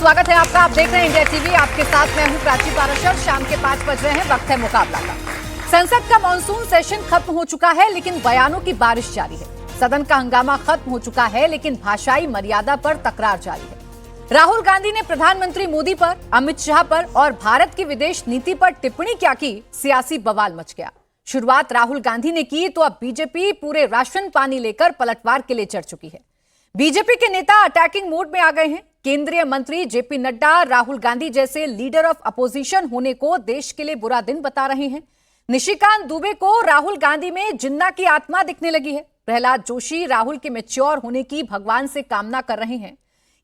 स्वागत है आपका। आप देख रहे हैं इंडिया टीवी। आपके साथ मैं हूं प्राची पाराशर। शाम के 5 बज रहे हैं, वक्त है मुकाबला का। संसद का मॉनसून सेशन खत्म हो चुका है, लेकिन बयानों की बारिश जारी है। सदन का हंगामा खत्म हो चुका है, लेकिन भाषाई मर्यादा पर तकरार जारी है। राहुल गांधी ने प्रधानमंत्री मोदी पर, अमित शाह पर और भारत की विदेश नीति पर टिप्पणी क्या की, सियासी बवाल मच गया। शुरुआत राहुल गांधी ने की तो अब बीजेपी पूरे राशन पानी लेकर पलटवार के लिए चढ़ चुकी है। बीजेपी के नेता अटैकिंग मोड में आ गए हैं। केंद्रीय मंत्री जेपी नड्डा राहुल गांधी जैसे लीडर ऑफ अपोजिशन होने को देश के लिए बुरा दिन बता रहे हैं। निशिकांत दुबे को राहुल गांधी में जिन्ना की आत्मा दिखने लगी है। प्रहलाद जोशी राहुल के मैच्योर होने की भगवान से कामना कर रहे हैं।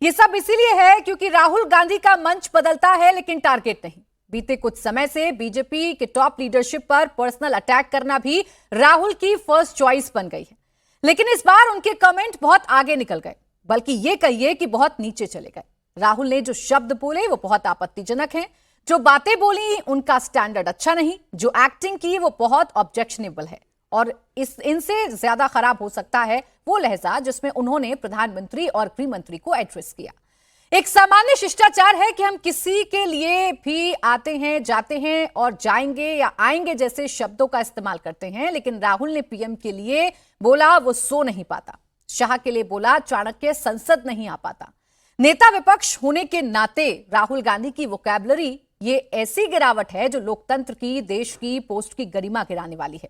ये सब इसीलिए है क्योंकि राहुल गांधी का मंच बदलता है, लेकिन टारगेट नहीं। बीते कुछ समय से बीजेपी के टॉप लीडरशिप पर पर्सनल अटैक करना भी राहुल की फर्स्ट चॉइस बन गई है। लेकिन इस बार उनके कमेंट बहुत आगे निकल गए, बल्कि ये कहिए कि बहुत नीचे चले गए। राहुल ने जो शब्द बोले वो बहुत आपत्तिजनक हैं। जो बातें बोली उनका स्टैंडर्ड अच्छा नहीं। जो एक्टिंग की वो बहुत ऑब्जेक्शनेबल है। और इनसे ज्यादा खराब हो सकता है वो लहजा जिसमें उन्होंने प्रधानमंत्री और गृह मंत्री को एड्रेस किया। एक सामान्य शिष्टाचार है कि हम किसी के लिए भी आते हैं, जाते हैं और जाएंगे या आएंगे जैसे शब्दों का इस्तेमाल करते हैं, लेकिन राहुल ने पीएम के लिए बोला वो सो नहीं पाता। शाह के लिए बोला चाणक्य संसद नहीं आ पाता। नेता विपक्ष होने के नाते राहुल गांधी की वोकैबुलरी ये ऐसी गिरावट है जो लोकतंत्र की, देश की, पोस्ट की गरिमा गिराने वाली है।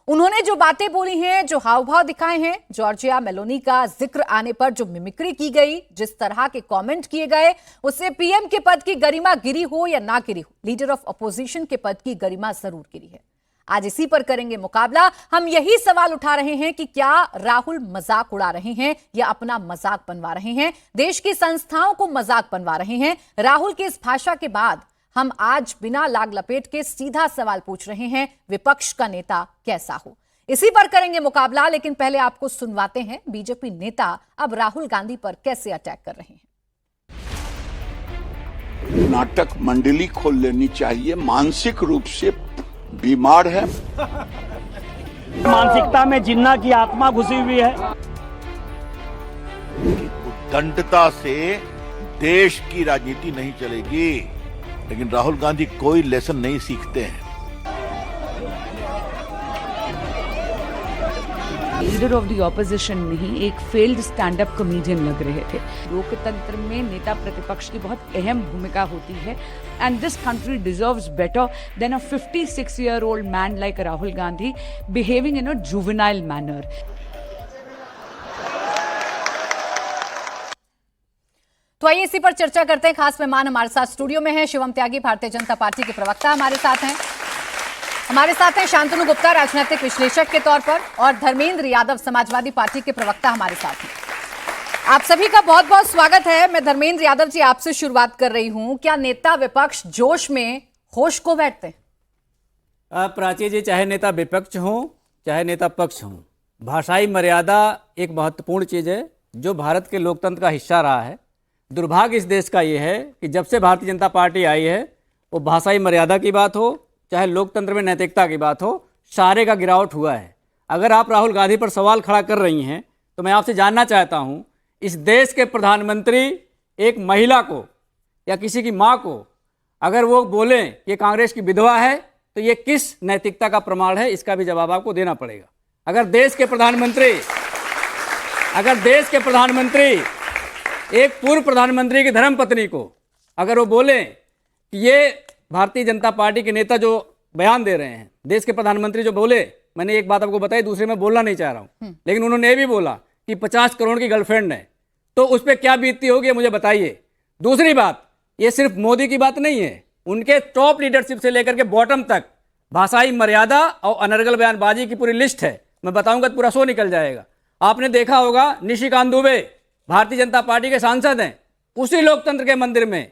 उन्होंने जो बातें बोली हैं, जो हाव भाव दिखाए हैं, जॉर्जिया मेलोनी का जिक्र आने पर जो मिमिक्री की गई, जिस तरह के कमेंट किए गए, उससे पीएम के पद की गरिमा गिरी हो या ना गिरी हो, लीडर ऑफ अपोजिशन के पद की गरिमा जरूर गिरी है। आज इसी पर करेंगे मुकाबला। हम यही सवाल उठा रहे हैं कि क्या राहुल मजाक उड़ा रहे हैं या अपना मजाक बनवा रहे हैं, देश की संस्थाओं को मजाक बनवा रहे हैं। राहुल की इस भाषा के बाद हम आज बिना लाग लपेट के सीधा सवाल पूछ रहे हैं, विपक्ष का नेता कैसा हो। इसी पर करेंगे मुकाबला, लेकिन पहले आपको सुनवाते हैं बीजेपी नेता अब राहुल गांधी पर कैसे अटैक कर रहे हैं। नाटक मंडली खोल लेनी चाहिए। मानसिक रूप से बीमार है। मानसिकता में जिन्ना की आत्मा घुसी हुई है। उद्दंडता से देश की राजनीति नहीं चलेगी, लेकिन राहुल गांधी कोई लेसन नहीं सीखते हैं। लीडर ऑफ द ऑपोजिशन नहीं, एक फेल्ड स्टैंड अप कॉमेडियन लग रहे थे। लोकतंत्र में नेता प्रतिपक्ष की बहुत अहम भूमिका होती है, and this country deserves better than a 56-year-old man like Rahul Gandhi behaving in a juvenile manner. तो आइए इसी पर चर्चा करते हैं। खास मेहमान हमारे साथ स्टूडियो में हैं। शिवम त्यागी भारतीय जनता पार्टी के प्रवक्ता हमारे साथ हैं। हमारे साथ हैं शांतनु गुप्ता राजनीतिक विश्लेषक के तौर पर, और धर्मेंद्र यादव समाजवादी पार्टी के प्रवक्ता हमारे साथ हैं। आप सभी का बहुत बहुत स्वागत है। मैं धर्मेंद्र यादव जी आपसे शुरुआत कर रही हूं। क्या नेता विपक्ष जोश में होश को बैठते हैं? प्राची जी, चाहे नेता विपक्ष हो चाहे नेता पक्ष हो, भाषाई मर्यादा एक महत्वपूर्ण चीज है जो भारत के लोकतंत्र का हिस्सा रहा है। दुर्भाग्य इस देश का ये है कि जब से भारतीय जनता पार्टी आई है, वो भाषाई मर्यादा की बात हो चाहे लोकतंत्र में नैतिकता की बात हो, सारे का गिरावट हुआ है। अगर आप राहुल गांधी पर सवाल खड़ा कर रही हैं तो मैं आपसे जानना चाहता हूं, इस देश के प्रधानमंत्री एक महिला को या किसी की मां को अगर वो बोलें कि कांग्रेस की विधवा है तो ये किस नैतिकता का प्रमाण है? इसका भी जवाब आपको देना पड़ेगा। अगर देश के प्रधानमंत्री एक पूर्व प्रधानमंत्री की धर्मपत्नी को अगर वो बोले कि ये भारतीय जनता पार्टी के नेता जो बयान दे रहे हैं, देश के प्रधानमंत्री जो बोले, मैंने एक बात आपको बताई, दूसरे में बोलना नहीं चाह रहा हूं, लेकिन उन्होंने ये भी बोला कि 50 करोड़ की गर्लफ्रेंड है, तो उस पर क्या बीतती होगी मुझे बताइए। दूसरी बात, ये सिर्फ मोदी की बात नहीं है, उनके टॉप लीडरशिप से लेकर के बॉटम तक भाषाई मर्यादा और अनर्गल बयानबाजी की पूरी लिस्ट है। मैं बताऊंगा तो पूरा शो निकल जाएगा। आपने देखा होगा निशिकांत दुबे भारतीय जनता पार्टी के सांसद हैं, उसी लोकतंत्र के मंदिर में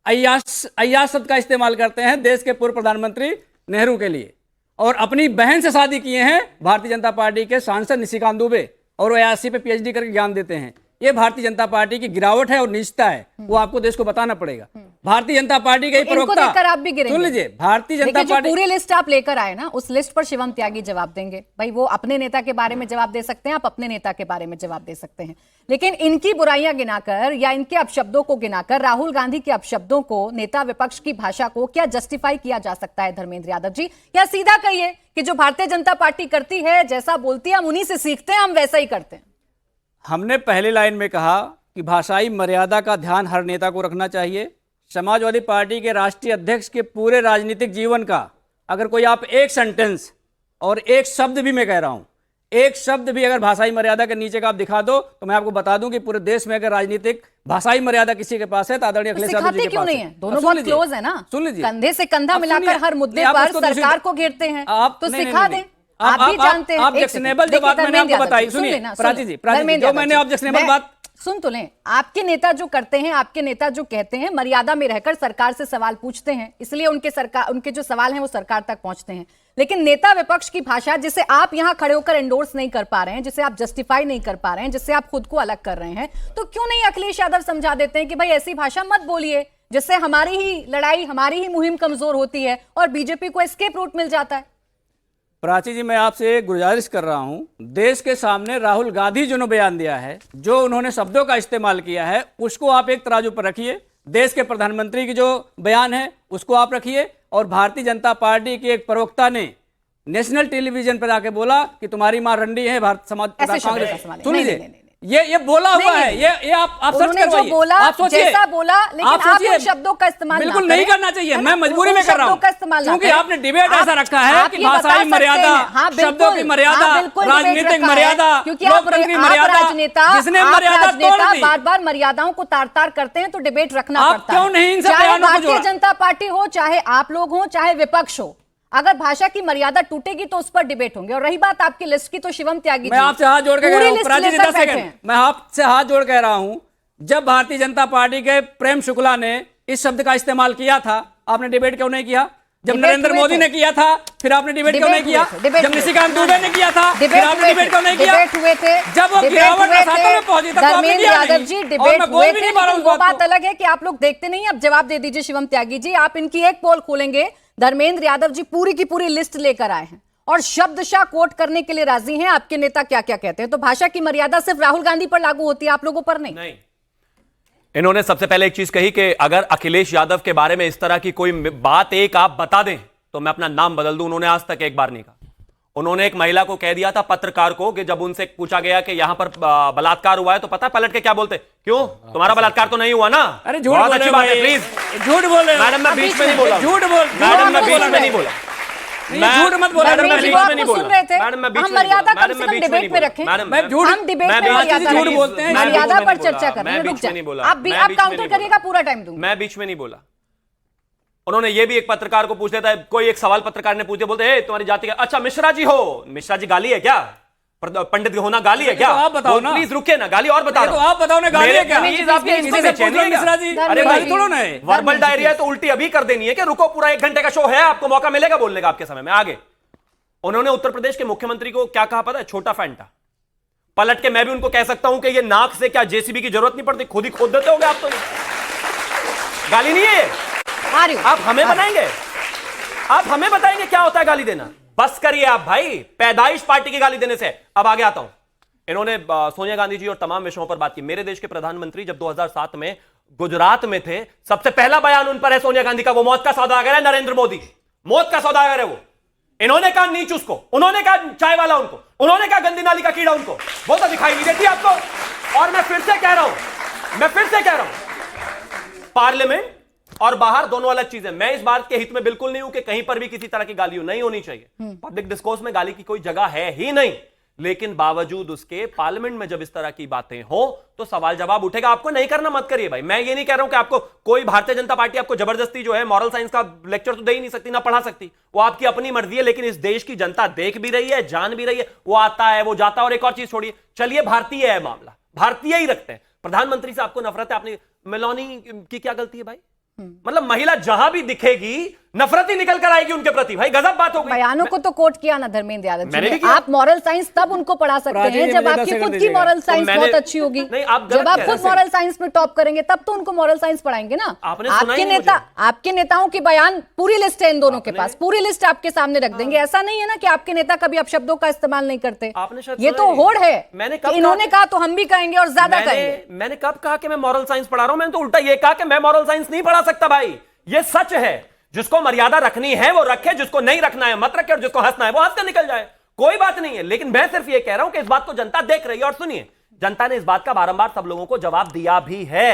अय्याश शब्द का इस्तेमाल करते हैं देश के पूर्व प्रधानमंत्री नेहरू के लिए, और अपनी बहन से शादी किए हैं भारतीय जनता पार्टी के सांसद निशिकांत दुबे, और वो अय्याशी पे पीएचडी करके ज्ञान देते हैं। ये भारतीय जनता पार्टी की गिरावट है और नीचता है, वो आपको देश को बताना पड़ेगा। भारतीय जनता पार्टी के ही इनको प्रवक्ता, देखकर आप भी गिरेंगे। सुन लीजिए, भारतीय जनता देखिए, जो पार्टी पूरी लिस्ट आप लेकर आए ना, उस लिस्ट पर शिवम त्यागी जवाब देंगे। भाई वो अपने नेता के बारे में जवाब दे सकते हैं, आप अपने नेता के बारे में जवाब दे सकते हैं, लेकिन इनकी बुराइयां गिनाकर या इनके अपशब्दों को गिनाकर राहुल गांधी के अपशब्दों को, नेता विपक्ष की भाषा को क्या जस्टिफाई किया जा सकता है धर्मेंद्र यादव जी? या सीधा कहिए कि जो भारतीय जनता पार्टी करती है, जैसा बोलती है, हम उन्हीं से सीखते हैं, हम वैसा ही करते हैं। हमने पहली लाइन में कहा कि भाषाई मर्यादा का ध्यान हर नेता को रखना चाहिए। समाजवादी पार्टी के राष्ट्रीय अध्यक्ष के पूरे राजनीतिक जीवन का अगर कोई आप एक सेंटेंस और एक शब्द भी, मैं कह रहा हूं, एक शब्द भी अगर भाषाई मर्यादा के नीचे का आप दिखा दो तो मैं आपको बता दूं कि पूरे देश में अगर राजनीतिक भाषाई मर्यादा किसी के पास है तो आदरणीय अखिलेश यादव जी के क्यों पास नहीं है? दोनों बहुत क्लोज है ना, सुन लीजिए, कंधे से कंधा मिलाकर हर मुद्दे पर सरकार को घेरते हैं, तो सिखा दें। आप भी जानते हैं, ऑब्जेक्शनेबल जो बात मैंने आपको बताई, सुनिए प्राची जी, जो मैंने ऑब्जेक्शनेबल बात सुन तो लें। आपके नेता जो करते हैं, आपके नेता जो कहते हैं, मर्यादा में रहकर सरकार से सवाल पूछते हैं, इसलिए उनके जो सवाल हैं वो सरकार तक पहुंचते हैं। लेकिन नेता विपक्ष की भाषा, जिसे आप यहां खड़े होकर एंडोर्स नहीं कर पा रहे हैं, जिसे आप जस्टिफाई नहीं कर पा रहे हैं, जिससे आप खुद को अलग कर रहे हैं, तो क्यों नहीं अखिलेश यादव समझा देते हैं कि भाई ऐसी भाषा मत बोलिए, जिससे हमारी ही लड़ाई, हमारी ही मुहिम कमजोर होती है और बीजेपी को एस्केप रूट मिल जाता है। प्राची जी, मैं आपसे गुजारिश कर रहा हूं, देश के सामने राहुल गांधी जो ने बयान दिया है, जो उन्होंने शब्दों का इस्तेमाल किया है, उसको आप एक तराजू पर रखिए। देश के प्रधानमंत्री की जो बयान है उसको आप रखिए, और भारतीय जनता पार्टी के एक प्रवक्ता ने नेशनल टेलीविजन पर आके बोला कि तुम्हारी मां रंडी है भारत समाज कांग्रेस। सुन लीजिए, ये बोला हुआ है, ये आप सर्च करवाइए, आप सोचिए, जैसा बोला, लेकिन आप उन शब्दों का इस्तेमाल बिल्कुल नहीं करना चाहिए। मैं मजबूरी में कर रहा हूं, क्योंकि आपने डिबेट ऐसा रखा है कि भाषाई मर्यादा, शब्दों की मर्यादा, राजनीतिक मर्यादा, लोकतंत्र की मर्यादा, जिसने मर्यादा तोड़ दी, बार बार मर्यादाओं को तार तार करते हैं तो डिबेट रखना पड़ता है। क्यों नहीं इनसे चाहे बयानों को भारतीय जोड़ा? जनता पार्टी हो, चाहे आप लोग हो, चाहे विपक्ष हो, अगर भाषा की मर्यादा टूटेगी तो उस पर डिबेट होंगे। और रही बात आपकी लिस्ट की, तो शिवम त्यागी, मैं आपसे हाथ जोड़ के कह रहा हूं, प्राची जी 10 सेकंड, मैं आपसे हाथ जोड़ कह रहा हूं, जब भारतीय जनता पार्टी के प्रेम शुक्ला ने इस शब्द का इस्तेमाल किया था, आपने डिबेट क्यों नहीं किया? जब नरेंद्र मोदी ने किया था, फिर आपने डिबेट क्यों नहीं किया? जब निशिकांत दुबे ने किया था, फिर आपने डिबेट क्यों नहीं किया? हुए थे, जब वो गिरावट रसातल में पहुंची तब आपने धर्मेंद्र किया यादव नहीं। जी और डिबेट मैं हुए बोल भी थे, नहीं पा रहा हूं लेकिन वो उस बात बात अलग है कि आप लोग देखते नहीं। अब जवाब दे दीजिए शिवम त्यागी जी, आप इनकी एक पोल खोलेंगे, धर्मेंद्र यादव जी पूरी की पूरी लिस्ट लेकर आए हैं और शब्दशः कोट करने के लिए राजी हैं आपके नेता क्या क्या कहते हैं। तो भाषा की मर्यादा सिर्फ राहुल गांधी पर लागू होती है, आप लोगों पर नहीं। इन्होंने सबसे पहले एक चीज कही कि अगर अखिलेश यादव के बारे में इस तरह की कोई बात एक आप बता दें तो मैं अपना नाम बदल दूं। उन्होंने आज तक एक बार नहीं कहा। उन्होंने एक महिला को कह दिया था, पत्रकार को, कि जब उनसे पूछा गया कि यहां पर बलात्कार हुआ है तो पता है पलट के क्या बोलते? क्यों, तुम्हारा बलात्कार तो नहीं हुआ ना? अरे झूठ बोल रहे बात है, प्लीज झूठ बोल रहे मैडम, मैं बीच में नहीं बोला, झूठ बोल, मैडम मैं बीच में नहीं बोला, झूठ मत बोला, मैडम मैं बीच में नहीं सुन बोला, रहे थे, मैडम मैं बीच हम में नहीं मर्यादा बोला, कम से कम डिबेट में रखें, मैं झूठ, हम डिबेट में झूठ बोलते हैं, मर्यादा पर चर्चा कर रहे हैं। मैं रुक बीच में नहीं जाए, बोला, आप काउंटर करिएगा, पूरा टाइम दूंगा। मैं बीच में नहीं बोला। उन्होंने ये भी एक पत्रकार को पूछ लेता है, कोई एक सवाल पत्रकार ने पूछे, बोलते हैं तुम्हारी जाति का, अच्छा मिश्रा जी हो, मिश्रा जी गाली है क्या? पंडित होना गाली है क्या? तो आप बताओ ना, प्लीज रुके ना, गाली और बता तो आप बताओ ना, गाली है क्या? मिश्रा जी, अरे भाई थोड़ा ना है, वर्बल डायरिया तो उल्टी अभी कर देनी है कि रुको, पूरा 1 घंटे का शो है, आपको मौका मिलेगा बोलने का आपके समय में। आगे उन्होंने उत्तर प्रदेश के मुख्यमंत्री को क्या कहा पता है? छोटा फैंटा। पलट के मैं भी उनको कह सकता हूं कि ये नाक से क्या जेसीबी की जरूरत नहीं पड़ती, खुद ही खोद देते होंगे आप। तो गाली नहीं है, आप हमें बनाएंगे, आप हमें बताएंगे क्या होता है गाली देना। बस करिए आप भाई, पैदाइश पार्टी की गाली देने से। अब आगे आता हूं। इन्होंने सोनिया गांधी जी और तमाम विषयों पर बात की। मेरे देश के प्रधानमंत्री जब 2007 में गुजरात में थे, सबसे पहला बयान उन पर है सोनिया गांधी का, वो मौत का सौदागर है नरेंद्र मोदी, मौत का सौदागर है वो। इन्होंने कहा नीच उसको, उन्होंने कहा चाय वाला उनको, उन्होंने कहा गंदी नाली का कीड़ा उनको, वो तो दिखाई नहीं देती आपको। और मैं फिर से कह रहा हूं, पार्लियामेंट और बाहर दोनों अलग चीजें। मैं इस बात के हित में बिल्कुल नहीं हूं कि कहीं पर भी किसी तरह की गाली नहीं होनी चाहिए। पब्लिक डिस्कोर्स में गाली की कोई जगह है ही नहीं, लेकिन बावजूद उसके पार्लियामेंट में जब इस तरह की बातें हो तो सवाल जवाब उठेगा। आपको नहीं करना मत करिए भाई। मैं ये नहीं कह रहा हूं कि आपको कोई भारतीय जनता पार्टी आपको जबरदस्ती जो है मॉरल साइंस का लेक्चर तो दे ही नहीं सकती, ना पढ़ा सकती, वो आपकी अपनी मर्जी है। लेकिन इस देश की जनता देख भी रही है, जान भी रही है, वो आता है, वो जाता है। और एक और चीज छोड़िए, चलिए भारतीय है मामला, भारतीय ही रखते हैं। प्रधानमंत्री से आपको नफरत है, आपने मेलोनी की क्या गलती है भाई? मतलब महिला जहां भी दिखेगी नफरत ही निकल कर आएगी उनके प्रति। भाई गजब बात हो गई। बयानों को तो कोट किया ना धर्मेंद्र यादव जी मैंने भी ने। किया। आप मॉरल साइंस तब उनको पढ़ा सकते राजीव हैं जी, जब मुझे 10 आपकी सेकंड खुद की दीजिएगा। मॉरल साइंस मैंने- बहुत अच्छी होगी। नहीं, आप गलत जब आप कह खुद रहे हैं। मॉरल साइंस में टॉप करेंगे तब तो उनको मॉरल साइंस पढ़ाएंगे ना। आपने सुना ही आपके नहीं नेता, मुझे। आपके नेताओं की बयान पूरी लिस्ट है इन दोनों के पास, पूरी लिस्ट आपके सामने रख देंगे। ऐसा नहीं है ना कि आपके नेता कभी अपशब्दों का इस्तेमाल नहीं करते। आपने शायद ये सुना तो ही नहीं। होड़ है। मैंने कब कि इन्होंने कहा कहा तो हम भी कहेंगे और ज्यादा कहेंगे। मैंने कब कहा कि मैं मॉरल साइंस पढ़ा रहा हूं? मैंने तो उल्टा ये कहा कि मैं मॉरल साइंस नहीं पढ़ा सकता भाई। ये सच है। जिसको मर्यादा रखनी है वो रखे, जिसको नहीं रखना है मत रखे, और जिसको हंसना है वो हंस कर निकल जाए, कोई बात नहीं है। लेकिन मैं सिर्फ ये कह रहा हूं कि इस बात को जनता देख रही है। और सुनिए, जनता ने इस बात का बारंबार सब लोगों को जवाब दिया भी है।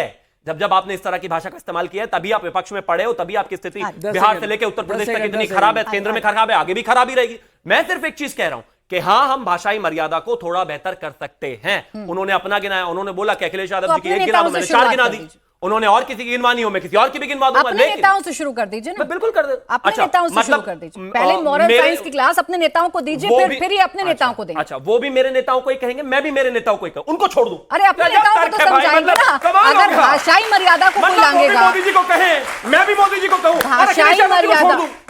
जब आपने इस तरह की भाषा का इस्तेमाल किया है, तभी आप विपक्ष में पड़े हो, तभी आपकी स्थिति बिहार से लेकर उत्तर प्रदेश तक इतनी खराब है, केंद्र में खराब है, आगे भी खराब ही रहेगी। मैं सिर्फ एक चीज कह रहा हूं कि हाँ, हम भाषाई मर्यादा को थोड़ा बेहतर कर सकते हैं। उन्होंने अपना गिनाया, उन्होंने बोला कि अखिलेश यादव जी की एक गिना, मैंने 4 गिना दी। उन्होंने और किसी की गिनवानी हो, मैं किसी और की भी गिनवा दूंगा। अपने नेताओं से शुरू कर दीजिए ना। मैं बिल्कुल कर दे। अपने नेताओं से शुरू कर दीजिए। पहले मॉरल साइंस की क्लास अपने नेताओं को दीजिए, फिर ही अपने नेताओं को देंगे। अच्छा, वो भी मेरे नेताओं को ही कहेंगे, मैं भी मेरे नेताओं को ही कहूं, उनको छोड़ दूं। अरे अपने नेताओं को तो समझाएंगे ना। अगर भाषाई मर्यादा को कोई लांघेगा, मोदी जी को कहें, मैं भी मोदी जी को कहूं,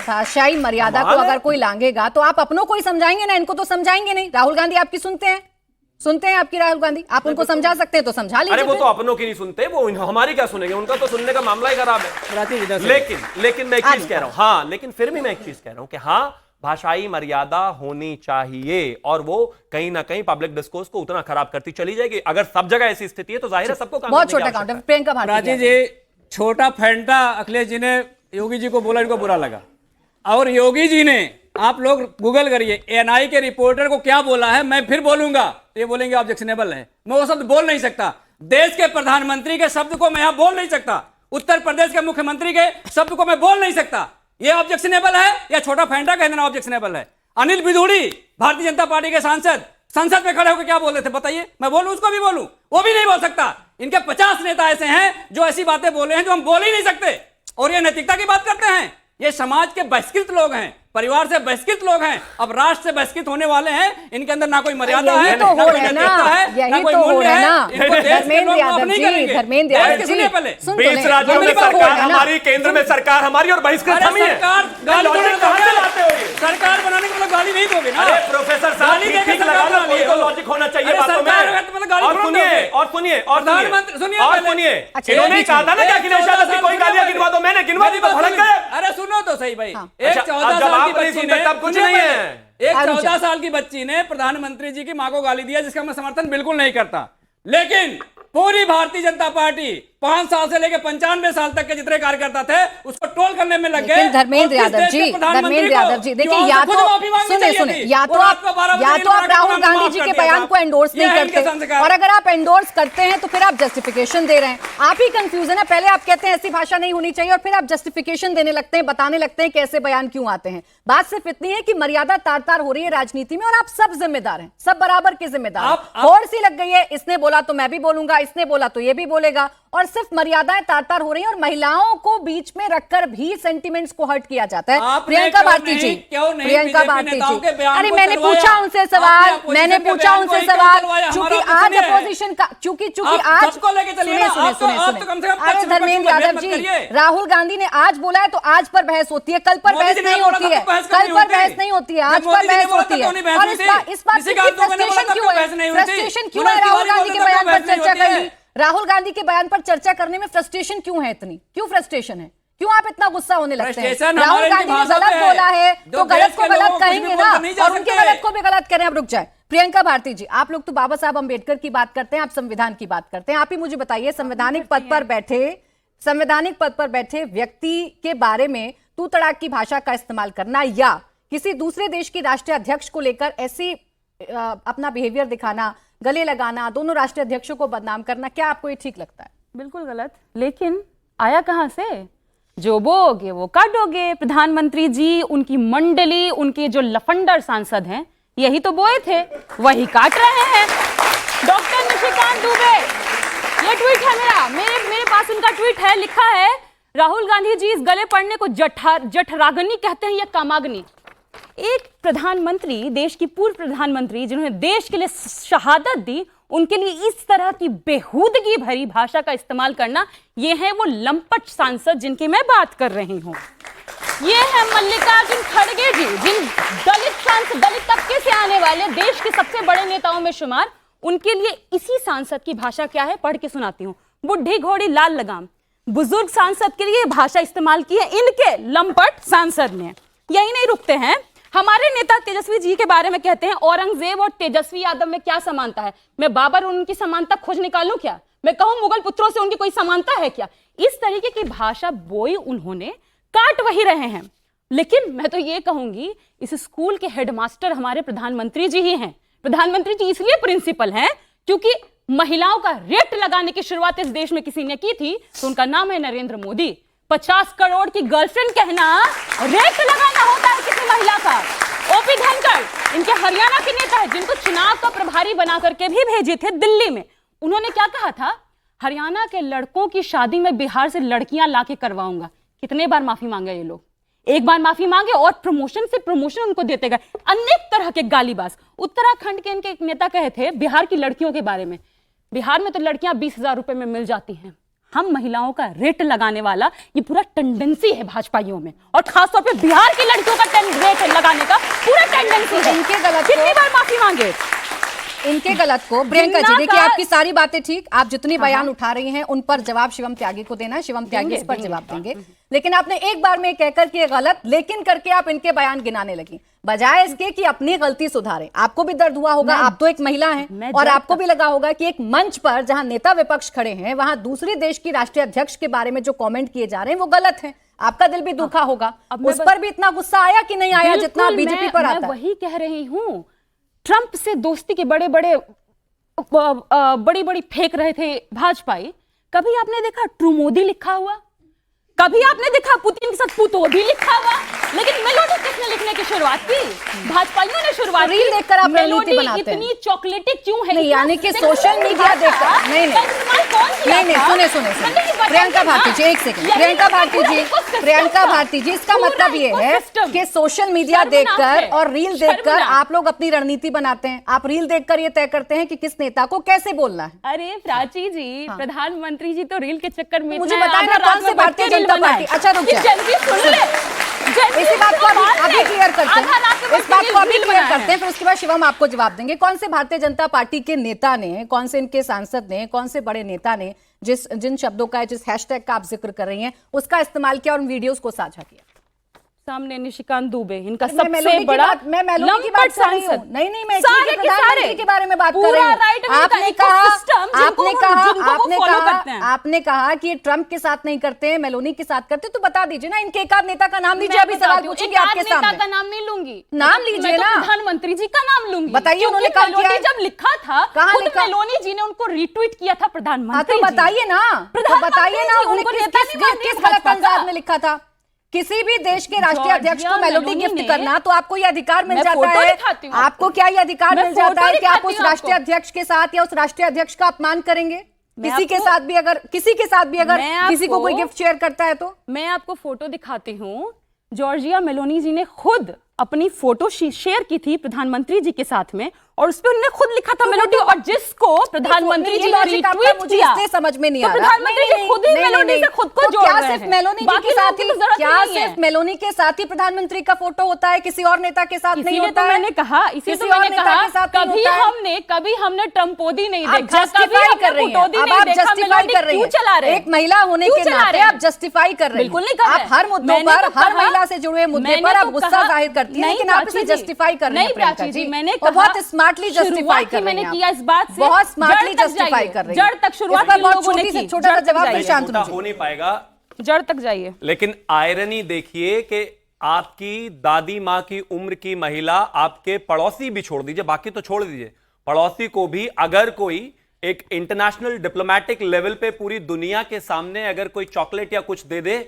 भाषाई मर्यादा को अगर कोई लांघेगा तो आप अपनों को ही समझाएंगे ना, इनको तो समझाएंगे नहीं। राहुल गांधी आपकी सुनते हैं आपकी राहुल गांधी, आप उनको समझा सकते हैं तो समझा लीजिए। अरे वो तो अपनों की नहीं सुनते, वो हमारी क्या सुनेंगे? उनका तो सुनने का मामला ही खराब है। लेकिन मैं एक चीज कह रहा हूं, हाँ, लेकिन फिर भी मैं एक चीज कह रहा हूं कि हाँ, भाषाई मर्यादा होनी चाहिए, और वो कहीं ना कहीं पब्लिक डिस्कोर्स को उतना खराब करती चली जाएगी। अगर सब जगह ऐसी स्थिति है तो जाहिर है सबको काम बहुत करने की छोटा आवश्यकता काउंटर। प्रियंका भारती राजीव जी, छोटा फैंटा अखिलेश जी ने योगी जी को बोला, इनको बुरा लगा। और योगी जी ने, आप लोग गूगल करिए, एएनआई के रिपोर्टर को क्या बोला है, मैं फिर बोलूंगा तो ये बोलेंगे ऑब्जेक्शनेबल है। मैं वो शब्द बोल नहीं सकता। देश के प्रधानमंत्री के शब्द को मैं यहां बोल नहीं सकता। उत्तर प्रदेश के मुख्यमंत्री के शब्द को मैं बोल नहीं सकता। ये ऑब्जेक्शनेबल है या छोटा फैंटा कह देना ऑब्जेक्शनेबल है? अनिल बिधूड़ी, भारतीय जनता पार्टी के सांसद, संसद में खड़े होकर क्या बोल रहे थे बताइए? मैं बोलूं, उसको भी बोलूं? वो भी नहीं बोल सकता। इनके 50 नेता ऐसे हैं जो ऐसी बातें बोले हैं जो हम बोल ही नहीं सकते, और ये नैतिकता की बात करते हैं। ये समाज के बहिष्कृत लोग हैं, परिवार से बहिष्कृत लोग हैं, अब राष्ट्र से बहिष्कृत होने वाले हैं। इनके अंदर ना कोई मर्यादा है, तो ना कोई नैतिकता है, ना कोई मूल्य है। इनको देश के लोग माफ नहीं करेंगे। देश के सुनिए पहले, 20 राज्यों में सरकार हमारी, केंद्र में सरकार हमारी, और बहिष्कृत हम ही हैं। सरकार बनाने के मतलब गाली नहीं दोगे ना? अरे प्रोफेसर साहब, ठीक लगा लो, कोई तो लॉजिक होना चाहिए बातों में। और सुनिए, इन्होंने कहा था ना कि अखिलेश यादव की कोई गालियां गिनवा दो, मैंने गिनवा दी तो भड़क गए। अरे सुनो तो सही भाई, एक अच्छा, 14 जब साल आप की नहीं बच्ची सुनते ने, तब कुछ नहीं है। एक 14 साल की बच्ची ने प्रधानमंत्री जी की मां को गाली दिया, जिसका मैं समर्थन बिल्कुल नहीं करता। लेकिन पूरी भारतीय जनता पार्टी 5 साल से लेकर 95 साल तक के जितने कार्यकर्ता थे उसको ट्रोल करने में लग गए। धर्मेंद्र यादव जी देखिए, या तो सुने या तो आप राहुल गांधी जी के बयान को एंडोर्स नहीं करते, और अगर आप एंडोर्स करते हैं तो फिर आप जस्टिफिकेशन दे रहे हैं। आप ही कंफ्यूजन है। पहले आप कहते हैं ऐसी भाषा नहीं होनी चाहिए, और फिर आप जस्टिफिकेशन देने लगते हैं, बताने लगते हैं कैसे बयान क्यों आते हैं। बात सिर्फ इतनी है कि मर्यादा तार तार हो रही है राजनीति में, और आप सब जिम्मेदार हैं, सब बराबर के जिम्मेदार। होड़ सी लग गई है, इसने बोला तो मैं भी बोलूंगा, इसने बोला तो ये भी बोलेगा, और सिर्फ मर्यादाएं तार तार हो रही हैं, और महिलाओं को बीच में रखकर भी सेंटिमेंट्स को हर्ट किया जाता है। प्रियंका भारती जी, प्रियंका भारती जी, अरे मैंने पूछा उनसे सवाल, चूंकि आज अपोजिशन का, चूंकि आज अरे धर्मेंद्र यादव जी, राहुल गांधी ने आज बोला है तो आज पर बहस होती है, कल पर बहस नहीं होती है, कल पर बहस नहीं होती है, आज पर बहस होती है। और इस बात की फ्रस्ट्रेशन क्यों है? फ्रस्ट्रेशन क्यों है? राहुल गांधी के बयान पर चर्चा कर ली, राहुल गांधी के बयान पर चर्चा करने में फ्रस्ट्रेशन क्यों है? इतनी क्यों फ्रस्ट्रेशन है? क्यों आप इतना गुस्सा होने लगते हैं? राहुल गांधी ने गलत बोला है तो गलत को गलत कहेंगे ना, और उनके गलत को भी गलत करें। अब रुक जाए। प्रियंका भारती जी, आप लोग तो बाबा साहब अंबेडकर की बात करते हैं, आप संविधान की बात करते हैं। आप ही मुझे बताइए, संवैधानिक पद पर बैठे व्यक्ति के बारे में तू तड़ाक की भाषा का इस्तेमाल करना, या किसी दूसरे देश की राष्ट्रीय अध्यक्ष को लेकर ऐसी अपना बिहेवियर दिखाना, गले लगाना, दोनों राष्ट्रीय अध्यक्षों को बदनाम करना, क्या आपको ये ठीक लगता है? बिल्कुल गलत। लेकिन आया कहां से? जो बोगे वो काटोगे। प्रधानमंत्री जी, उनकी मंडली, उनके जो लफंडर सांसद हैं, यही तो बोए थे, वही काट रहे हैं। डॉक्टर निशिकांत दुबे, ये ट्वीट है मेरे पास उनका ट्वीट है, लिखा है राहुल गांधी जी इस गले पड़ने को जठराग्नि कहते हैं या कामाग्नि। एक प्रधानमंत्री, देश की पूर्व प्रधानमंत्री जिन्होंने देश के लिए शहादत दी, उनके लिए इस तरह की बेहूदगी भरी भाषा का इस्तेमाल करना, ये है वो लंपट सांसद जिनकी मैं बात कर रही हूं। ये है मल्लिकार्जुन खड़गे जी, जिन दलित तबके से आने वाले देश के सबसे बड़े नेताओं में शुमार। उनके लिए इसी सांसद की भाषा क्या है, पढ़ के सुनाती हूँ। बुढ़ी घोड़ी लाल लगाम, बुजुर्ग सांसद के लिए भाषा इस्तेमाल की है इनके लंपट सांसद ने। यही नहीं रुकते हैं, हमारे नेता तेजस्वी जी के बारे में कहते हैं औरंगजेब और तेजस्वी यादव में क्या समानता है। मैं बाबर और उनकी समानता खोज निकालूं क्या? मैं कहूं मुगल पुत्रों से उनकी कोई समानता है क्या? इस तरीके की भाषा बोई उन्होंने, काट वही रहे हैं। लेकिन मैं तो ये कहूंगी इस स्कूल के हेडमास्टर हमारे प्रधानमंत्री जी ही हैं। प्रधानमंत्री जी इसलिए प्रिंसिपल हैं क्योंकि महिलाओं का रेट लगाने की शुरुआत इस देश में किसी ने की थी, तो उनका नाम है नरेंद्र मोदी। 50 करोड़ की गर्लफ्रेंड कहना रेट लगाना होता है किसी महिला का। ओपी धनखड़ इनके हरियाणा के नेता है, जिनको चुनाव का प्रभारी बना करके भी भेजे थे दिल्ली में। उन्होंने क्या कहा था, हरियाणा के लड़कों की शादी में बिहार से लड़कियां लाके करवाऊंगा। कितने बार माफी मांगे ये लोग? एक बार माफी मांगे और प्रमोशन से प्रमोशन उनको देते गए। अनेक तरह के गालीबाज। उत्तराखंड के इनके एक नेता कहे थे बिहार की लड़कियों के बारे में, बिहार में तो लड़कियां 20,000 रुपए में मिल जाती हैं। हम महिलाओं का रेट लगाने वाला ये पूरा टेंडेंसी है भाजपाइयों में, और खासतौर पे बिहार की लड़कियों का रेट लगाने का पूरा टेंडेंसी है। इनके गलत कितनी बार माफी मांगे इनके गलत को। प्रियंका जी देखिए, आपकी सारी बातें ठीक, आप जितनी बयान उठा रही हैं उन पर जवाब शिवम त्यागी को देना है, शिवम त्यागी इस पर जवाब देंगे। लेकिन आपने एक बार में कहकर कि ये गलत, लेकिन करके आप इनके बयान गिनाने लगी, बजाय इसके कि अपनी गलती सुधारें। आपको भी दर्द हुआ होगा, आप तो एक महिला हैं, और आपको भी लगा होगा कि एक मंच पर जहां नेता विपक्ष खड़े हैं वहां दूसरे देश की राष्ट्रीय अध्यक्ष के बारे में जो कमेंट किए जा रहे हैं वो गलत है। आपका दिल भी दुखा होगा। उस पर भी इतना गुस्सा आया कि नहीं आया जितना बीजेपी पर आता है? वही कह रही हूँ, ट्रंप से दोस्ती के बड़ी बड़ी फेंक रहे थे भाजपाई। कभी आपने देखा ट्रू मोदी लिखा हुआ? कभी आपने देखा पुतिन के साथ पुतोदी लिखा हुआ? लेकिन मेलोडी किसने लिखने की शुरुआत की? भाजपाइयों ने शुरुआत की। रील देखकर आप मेलोडी बनाते हैं। इतनी चॉकलेटिक क्यों है? नहीं, यानी कि सोशल मीडिया देखकर नहीं सुने प्रियंका भारती जी, एक सेकंड। प्रियंका भारती जी, इसका मतलब ये है कि सोशल मीडिया देखकर और रील देखकर आप लोग अपनी रणनीति बनाते हैं। आप रील देखकर ये तय करते हैं कि किस नेता को कैसे बोलना है। अरे प्राची जी, प्रधानमंत्री जी तो रील के चक्कर में मुझे बताएं ना कौन से भारतीय जनता पार्टी। अच्छा रुक इसी बात को अभी क्लियर करते हैं, इस बात को अभी क्लियर करते हैं, फिर उसके बाद शिवम आपको जवाब देंगे। कौन से भारतीय जनता पार्टी के नेता ने, कौन से इनके सांसद ने, कौन से बड़े नेता ने जिन शब्दों का, जिस हैशटैग का आप जिक्र कर रही हैं उसका इस्तेमाल किया और उन वीडियोस को साझा किया? सामने निशिकांत दुबे, इनका मैं सबसे मैं बड़ा मेलोडी की बात कर रही हूं। नहीं मैं सारे प्रधानमंत्री के बारे में बात कर रही हूं। आपने कहा कि ट्रंप के साथ नहीं करते, मेलोनी के साथ करते, तो बता दीजिए ना इनके एक आध नेता का नाम लीजिए। अभी सवाल पूछेंगे आपके सामने। नेता का नाम नहीं लूंगी, नाम लीजिए ना। प्रधानमंत्री जी का नाम लूंगी। बताइए उन्होंने कहा क्या? जब लिखा था खुद मेलोनी जी ने उनको रीट्वीट किया था प्रधानमंत्री। तो बताइए ना, उन्होंने किस गलत अंदाज में लिखा था? किसी भी देश के राष्ट्रीय अध्यक्ष को मेलोडी गिफ्ट करना, तो आपको ये अधिकार मिल जाता है। आपको क्या ये अधिकार मिल जाता है कि आप उस राष्ट्रीय अध्यक्ष के साथ या उस राष्ट्रीय अध्यक्ष का अपमान करेंगे? किसी के साथ भी अगर किसी को कोई गिफ्ट शेयर करता है तो? मैं आपको फोटो दिखाती हूँ। जॉर्जिया मेलोनी जी ने खुद अपनी फोटो शेयर की थी प्रधानमंत्री जी के साथ में, और उस पर उन्होंने खुद लिखा था मेलोडी, और जिसको प्रधानमंत्री जी ने रीट्वीट किया। मुझे समझ में नहीं आ रहा। प्रधानमंत्री जी खुद ही मेलोडी से खुद को जोड़ रहे हैं। सिर्फ मेलोनी जी के साथ ही, क्या सिर्फ मेलोनी के साथ ही प्रधानमंत्री का फोटो होता है, किसी और नेता के साथ नहीं होता है? मैंने कहा, इसीलिए तो मैंने कहा कभी हमने ट्रम्पोदी नहीं देखा, जस्टिफाई कर रही हैं। अब आप जस्टिफाई कर रही हैं। एक महिला होने के नाते आप जस्टिफाई कर रही हैं। बिल्कुल नहीं कर रहे। आप हर मुद्दों पर, हर महिला से जुड़े मुद्दे पर आप गुस्सा जाहिर करती हैं, लेकिन आप इसे जस्टिफाई कर रही हैं प्रियंका जी। मैंने बहुत स्मार्टली जस्टिफाई कर रही हैं। किया इस बात से, बहुत स्मार्टली जस्टिफाई कर रही हैं। जड़ तक शुरुआत इन लोगों ने की। छोटा सा जवाब दें शांतनु जी। हो नहीं पाएगा, जड़ तक जाइए। लेकिन आयरनी देखिए कि आपकी दादी माँ की उम्र की महिला, आपके पड़ोसी भी छोड़ दीजिए, बाकी तो छोड़ दीजिए, पड़ोसी को भी अगर कोई एक इंटरनेशनल डिप्लोमेटिक लेवल पे पूरी दुनिया के सामने अगर कोई चॉकलेट या कुछ दे दे,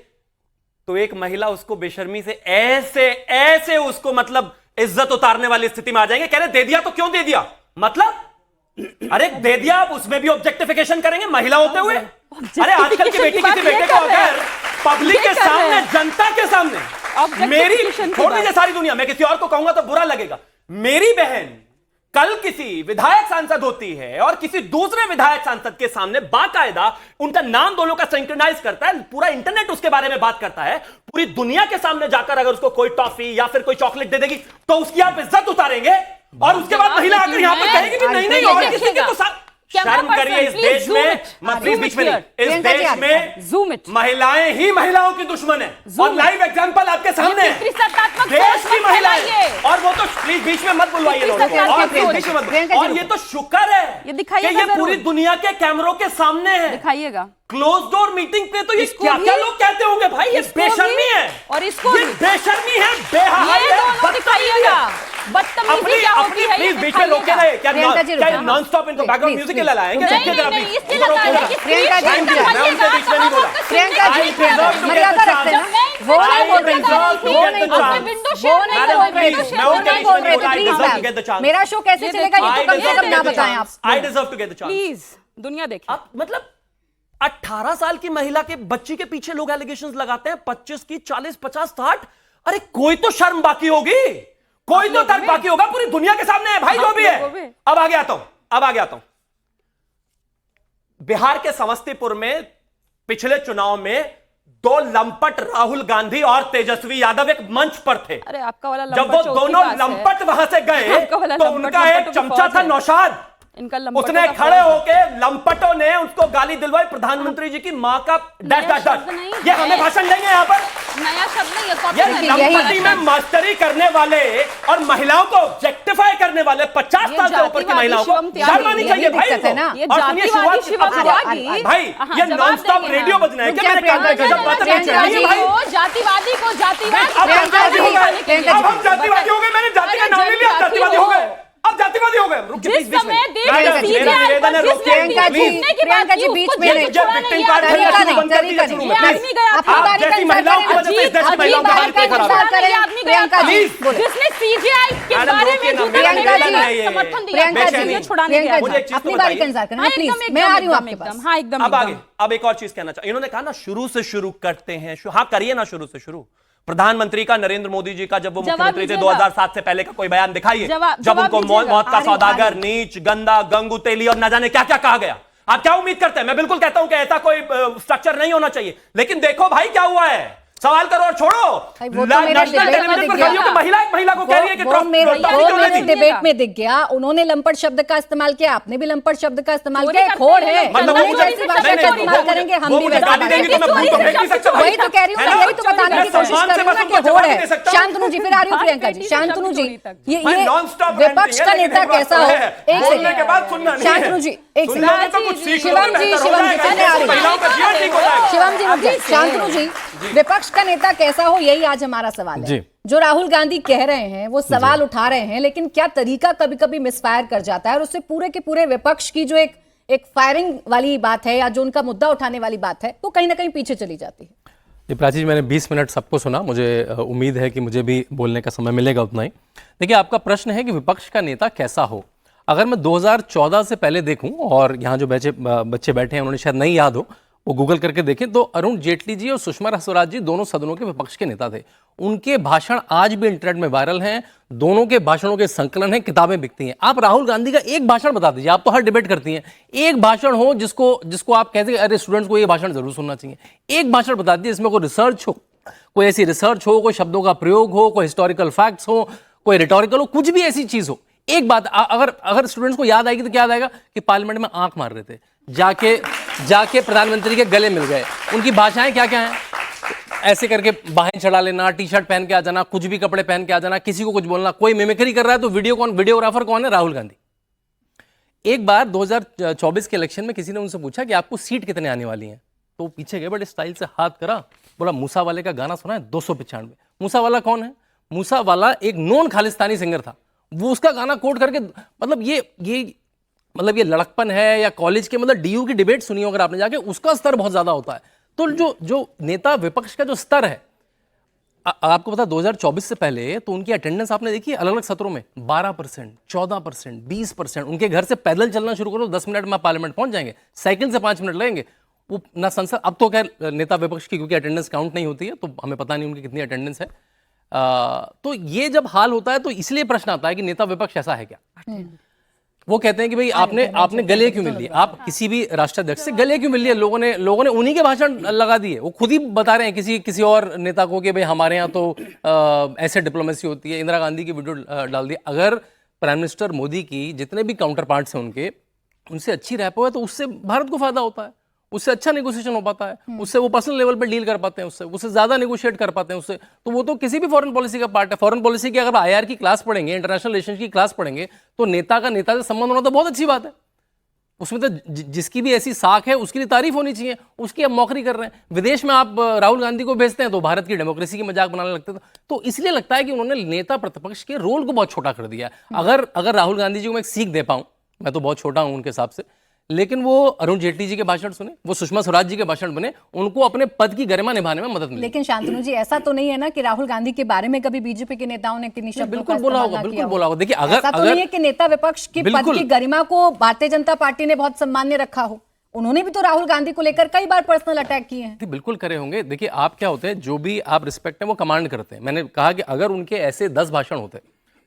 तो एक महिला उसको बेशर्मी से ऐसे उसको मतलब इज्जत उतारने वाली स्थिति में आ जाएंगे। कह रहे दे दिया तो क्यों दे दिया, मतलब अरे दे दिया, आप उसमें भी ऑब्जेक्टिफिकेशन करेंगे महिला होते हुए? अरे आजकल की बेटी किसी बेटे को अगर पब्लिक के सामने, जनता के सामने, मेरी छोड़ दीजिए सारी दुनिया, मैं किसी और को कहूंगा तो बुरा लगेगा, मेरी बहन कल किसी विधायक सांसद होती है और किसी दूसरे विधायक सांसद के सामने बाकायदा उनका नाम दोनों का सिंक्रोनाइज करता है, पूरा इंटरनेट उसके बारे में बात करता है, पूरी दुनिया के सामने जाकर अगर उसको कोई टॉफी या फिर कोई चॉकलेट दे देगी तो उसकी आप इज्जत उतारेंगे, और उसके बाद महिला आकर यहां पर कहेगी कि नहीं नहीं और किसी के तो शर्म करिए इस देश में, प्लीज बीच में नहीं, इस देश में महिलाएं ही महिलाओं की दुश्मन है, और लाइव एग्जांपल आपके सामने है, देश की महिलाएं, और वो तो प्लीज बीच में मत बुलवाइए लोगों को, और प्लीज बीच में मत, और ये तो शुक्र है कि ये पूरी दुनिया के कैमरों के सामने है, दिखाइएगा क्लोज डोर मीटिंग पे तो ये क्या क्या लोग कहते होंगे भाई, ये बेशर्मी है, और इसको ये बेशर्मी है, बेहयाई है, बदतमीजी है, बदतमीजी क्या होती है प्लीज बीच में रोके रहे, क्या नॉन स्टॉप इनको बैकग्राउंड म्यूजिक लगाएं क्या? नहीं नहीं इसलिए लगाएंगे कि प्रियंका जी, मैं उनके बीच में नहीं बोला, प्रियंका जी मर्यादा रखते हैं ना, वो नहीं बोल रही थी, वो नहीं बोल रहे थे, प्लीज मैम मेरा शो कैसे चलेगा ये तो कम से कम ना बताएं आप। I deserve to get the chance, please दुनिया देखिए। आप मतलब 18 साल की महिला के बच्ची के पीछे लोग एलिगेशंस लगाते हैं, 25 की 40 50 60, अरे कोई तो शर्म बाकी होगी, कोई तो तर्क बाकी होगा, पूरी दुनिया के सामने है भाई जो भी है। अब आगे आता हूं बिहार के समस्तीपुर में पिछले चुनाव में 2 लंपट राहुल गांधी और तेजस्वी यादव एक मंच पर थे। अरे आपका वाला जब वो दोनों लंपट वहां से गए तो उनका एक चमचा था नौशाद, उसने खड़े होके लंपटों ने उसको गाली दिलवाई, प्रधानमंत्री जी की मां का डैश डैश डैश, ये हमें भाषण देंगे यहाँ पर, नया शब्द नहीं, ये लंपटी में मास्टरी करने वाले और महिलाओं को ऑब्जेक्टिफाई करने वाले 50 साल से ऊपर की महिलाओं को शर्म आनी चाहिए भाई इनको। और सुनिए शुरुआत भाई, ये नॉन स्टॉप रेडियो बजना है क्या मेरे कान में? जब बातें जातिवादी को जातिवाद, अब हम जातिवादी हो गए, मैंने जाति का नाम नहीं लिया, जातिवादी हो गए, अब जातिवादी हो गए। रुकिए जिस समय निवेदन है, प्रियंका जी बीच में नहीं, आप जैसी महिलाओं की वजह से इस देश की महिलाओं की हालत खराब है। प्रियंका जी जिसने सीजेआई के बारे में समर्थन दिया, छुड़ाने के मुझे एक चीज अपनी बारी का इंतजार करना प्लीज, मैं आ रही हूँ आपके पास। हाँ एकदम। अब आगे, अब एक और चीज कहना चाहिए, इन्होंने कहा ना शुरू से शुरू करते हैं, हाँ करिए ना शुरू से शुरू। प्रधानमंत्री का, नरेंद्र मोदी जी का, जब वो मुख्यमंत्री थे 2007 से पहले का कोई बयान दिखाइए जब उनको मौत का सौदागर, नीच, गंदा, गंगू तेली और न जाने क्या क्या कहा गया। आप क्या उम्मीद करते हैं? मैं बिल्कुल कहता हूं कि ऐसा कोई स्ट्रक्चर नहीं होना चाहिए, लेकिन देखो भाई क्या हुआ है, सवाल करो और छोड़ो। नेशनल टेलीविजन पर खड़ी होकर महिला एक महिला को कह रही है कि डिबेट में दिख गया, उन्होंने लंपट शब्द का इस्तेमाल किया, आपने भी लंपट शब्द का इस्तेमाल किया, खोड़ है, जैसी भाषा का इस्तेमाल करेंगे हम भी, वही तो कह रही हूँ, यही तो बताने की कोशिश कर रही हूँ ना कि खोड़ है। शांतनु जी, फिर आ रही हूँ प्रियंका जी, शांतनु जी, ये विपक्ष का नेता कैसा हो, एक सेकंड शांतनु जी, एक सेकंड शिवम जी, शांतनु जी, विपक्ष का नेता कैसा हो, यही आज हमारा सवाल है। जो राहुल गांधी कह रहे हैं वो सवाल उठा रहे हैं, लेकिन क्या तरीका कभी कभी मिसफायर कर जाता है और उससे पूरे के पूरे विपक्ष की जो एक फायरिंग वाली बात है या जो उनका मुद्दा उठाने वाली बात है वो कहीं ना कहीं पीछे चली जाती है। जी प्राची जी, मैंने 20 मिनट सबको सुना, मुझे उम्मीद है कि मुझे भी बोलने का समय मिलेगा उतना ही। देखिए, आपका प्रश्न है कि विपक्ष का नेता कैसा हो। अगर मैं 2014 से पहले देखूं, और यहाँ जो बच्चे बैठे हैं उन्होंने शायद नहीं याद हो, वो गूगल करके देखें, तो अरुण जेटली जी और सुषमा स्वराज जी दोनों सदनों के विपक्ष के नेता थे। उनके भाषण आज भी इंटरनेट में वायरल हैं, दोनों के भाषणों के संकलन हैं, किताबें बिकती हैं। आप राहुल गांधी का एक भाषण बता दीजिए, आप तो हर डिबेट करती हैं, एक भाषण हो जिसको आप कहते हैं अरे स्टूडेंट्स को ये भाषण जरूर सुनना चाहिए। एक भाषण बता दीजिए इसमें कोई रिसर्च हो, कोई ऐसी रिसर्च हो, कोई शब्दों का प्रयोग हो, कोई हिस्टोरिकल फैक्ट्स हो, कोई रिटोरिकल हो, कुछ भी ऐसी चीज हो। एक बात अगर स्टूडेंट्स को याद आएगी तो क्या याद आएगा कि पार्लियामेंट में आंख मार रहे थे, जाके प्रधानमंत्री के गले मिल गए। उनकी भाषाएं क्या क्या हैं? ऐसे करके बाहें चढ़ा लेना, टी शर्ट पहन के आ जाना, कुछ भी कपड़े पहन के आ जाना, किसी को कुछ बोलना, कोई मिमिक्री कर रहा है तो वीडियोग्राफर कौन है? राहुल गांधी। एक बार 2024 के इलेक्शन में किसी ने उनसे पूछा कि आपको सीट कितने आने वाली हैं, तो वो पीछे गए, बड़े स्टाइल से हाथ करा, बोला मूसा वाले का गाना सुना है 295। मूसा वाला कौन है? मूसा वाला एक नॉन खालिस्तानी सिंगर था, वो उसका गाना कोट करके, मतलब ये लड़कपन है या कॉलेज के, मतलब डीयू की डिबेट सुनी हो अगर आपने जाके, उसका स्तर बहुत ज्यादा होता है। तो जो नेता विपक्ष का जो स्तर है, आपको पता 2024 से पहले तो उनकी अटेंडेंस आपने देखी अलग अलग सत्रों में 12%, 14%, 20%। उनके घर से पैदल चलना शुरू करो 10 मिनट में पार्लियामेंट पहुंच जाएंगे, साइकिल से 5 मिनट लगेंगे। वो ना संसद, अब तो खैर नेता विपक्ष की क्योंकि अटेंडेंस काउंट नहीं होती है तो हमें पता नहीं उनकी कितनी अटेंडेंस है। तो ये जब हाल होता है तो इसलिए प्रश्न आता है कि नेता विपक्ष ऐसा है क्या। वो कहते हैं कि भाई आपने गले क्यों मिल लिए, आप किसी भी राष्ट्राध्यक्ष से गले क्यों मिल लिए, लोगों ने उन्हीं के भाषण लगा दिए। वो खुद ही बता रहे हैं किसी और नेता को कि भाई हमारे यहाँ तो ऐसे डिप्लोमेसी होती है। इंदिरा गांधी की वीडियो डाल दी। अगर प्राइम मिनिस्टर मोदी की जितने भी काउंटर पार्ट्स हैं उनसे अच्छी रैपो है तो उससे भारत को फायदा होता है, उससे अच्छा नेगोशिएशन हो पाता है, उससे वो पर्सनल लेवल पर डील कर पाते हैं, उससे ज्यादा नेगोशिएट कर पाते हैं उससे। तो वो तो किसी भी फॉरेन पॉलिसी का पार्ट है। फॉरेन पॉलिसी की अगर आईआर की क्लास पढ़ेंगे, इंटरनेशनल रिलेशन की क्लास पढ़ेंगे, तो नेता से संबंध होना तो बहुत अच्छी बात है। उसमें तो जिसकी भी ऐसी साख है उसकी भी तारीफ होनी चाहिए, उसकी अब मौखरी कर रहे हैं। विदेश में आप राहुल गांधी को भेजते हैं तो भारत की डेमोक्रेसी की मजाक बनाने लगते थे। तो इसलिए लगता है कि उन्होंने नेता प्रतिपक्ष के रोल को बहुत छोटा कर दिया है। अगर राहुल गांधी जी को मैं एक सीख दे पाऊं, मैं तो बहुत छोटा हूं उनके हिसाब से, लेकिन वो अरुण जेटली जी के भाषण सुने, वो सुषमा स्वराज जी के भाषण बने, उनको अपने पद की गरिमा निभाने में मदद मिले। लेकिन शांतनु जी, ऐसा तो नहीं है ना कि राहुल गांधी के बारे में कभी बीजेपी के नेताओं ने किन्हीं शब्दों का बिल्कुल बोला होगा। देखिए ऐसा तो नहीं है कि नेता विपक्ष की पद की गरिमा को भारतीय जनता पार्टी ने बहुत सम्मान्य रखा हो। उन्होंने भी तो राहुल गांधी को लेकर कई बार पर्सनल अटैक किए हैं। बिल्कुल करे होंगे। देखिए आप क्या होते हैं, जो भी आप रिस्पेक्ट है वो कमांड करते हैं। मैंने कहा कि अगर उनके ऐसे 10 भाषण होते,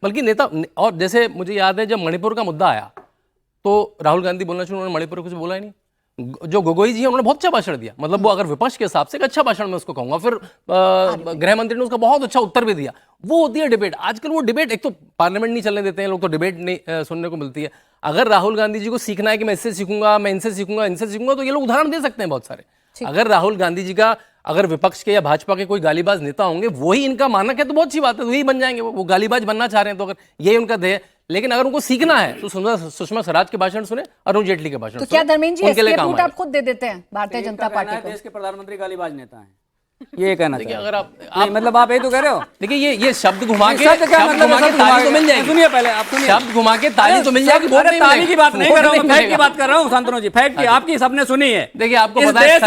बल्कि नेता, और जैसे मुझे याद है जब मणिपुर का मुद्दा आया तो राहुल गांधी बोलना शुरू, उन्होंने मणिपुर कुछ बोला ही नहीं। जो गोगोई जी है उन्होंने बहुत अच्छा भाषण दिया, मतलब वो अगर विपक्ष के हिसाब से एक अच्छा भाषण मैं उसको कहूंगा। फिर गृह मंत्री ने उसका बहुत अच्छा उत्तर भी दिया। वो होती है डिबेट। आजकल वो डिबेट, एक तो पार्लियामेंट नहीं चलने देते हैं लोग, तो डिबेट नहीं सुनने को मिलती है। अगर राहुल गांधी जी को सीखना है कि मैं इससे सीखूंगा, मैं इनसे सीखूंगा, इनसे सीखूंगा, तो ये लोग उदाहरण दे सकते हैं बहुत सारे। अगर राहुल गांधी जी का, अगर विपक्ष के या भाजपा के कोई गालीबाज नेता होंगे वही इनका मानक है तो बहुत अच्छी बात है, वही बन जाएंगे। वो गालीबाज बनना चाह रहे हैं तो अगर यही उनका ध्येय। लेकिन अगर उनको सीखना है तो सुषमा स्वराज के भाषण सुने, अरुण जेटली के भाषण तो क्या धर्मेंद्र जी एस्केप रूट आप खुद दे देते हैं भारतीय जनता पार्टी को? देश के प्रधानमंत्री गालीबाज नेता हैं, ये कहना चाहिए। अगर आप मतलब आप ये तो कह रहे हो। देखिए ये शब्द घुमा के शब्द क्या मतलब, ताली तो मिल जाएगी। सुनिए पहले आप सुनिए, शब्द घुमा के ताली तो मिल जाएगी। ताली की बात नहीं कर रहा हूं, फैक्ट की बात कर रहा हूं शांतनु जी। फैक्ट की आपकी सबने सुनी है। देखिए आपको पता है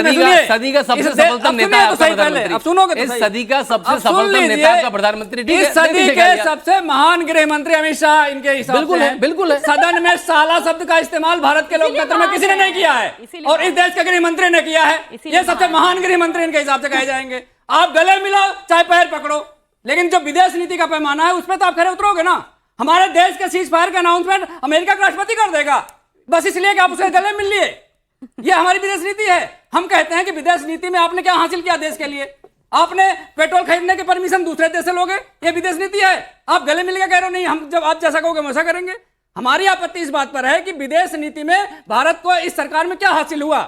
सदी का सबसे सफलतम नेता है आपका प्रधानमंत्री। अब सुनोगे तो इस सदी का सबसे सफलतम नेता आपका प्रधानमंत्री। इस सदी के सबसे महान गृह मंत्री अमित शाह इनके हिसाब से बिल्कुल है। सदन में साला शब्द का इस्तेमाल भारत के लोकतंत्र में किसी ने नहीं किया है और इस देश के गृह मंत्री ने किया है। ये सबसे महान गृह मंत्री इनके हिसाब से कहे जाएंगे। आप गले मिलाओ चाहे पैर पकड़ो, लेकिन जो विदेश नीति का पैमाना है उसमें तो आप खरे उतरोगे ना। हमारे देश के सीज फायर का अनाउंसमेंट अमेरिका का राष्ट्रपति कर देगा बस इसलिए कि आप उसे गले मिल लिए। ये हमारी विदेश नीति है। हम कहते हैं कि विदेश नीति में आपने क्या हासिल किया देश के लिए? आपने पेट्रोल खरीदने की परमिशन दूसरे देश से लोगे, ये विदेश नीति है। आप गले मिल के कह रहे हो नहीं, हम जब आप जैसा कहोगे वैसा करेंगे। हमारी आपत्ति इस बात पर है कि विदेश नीति में भारत को इस सरकार में क्या हासिल हुआ,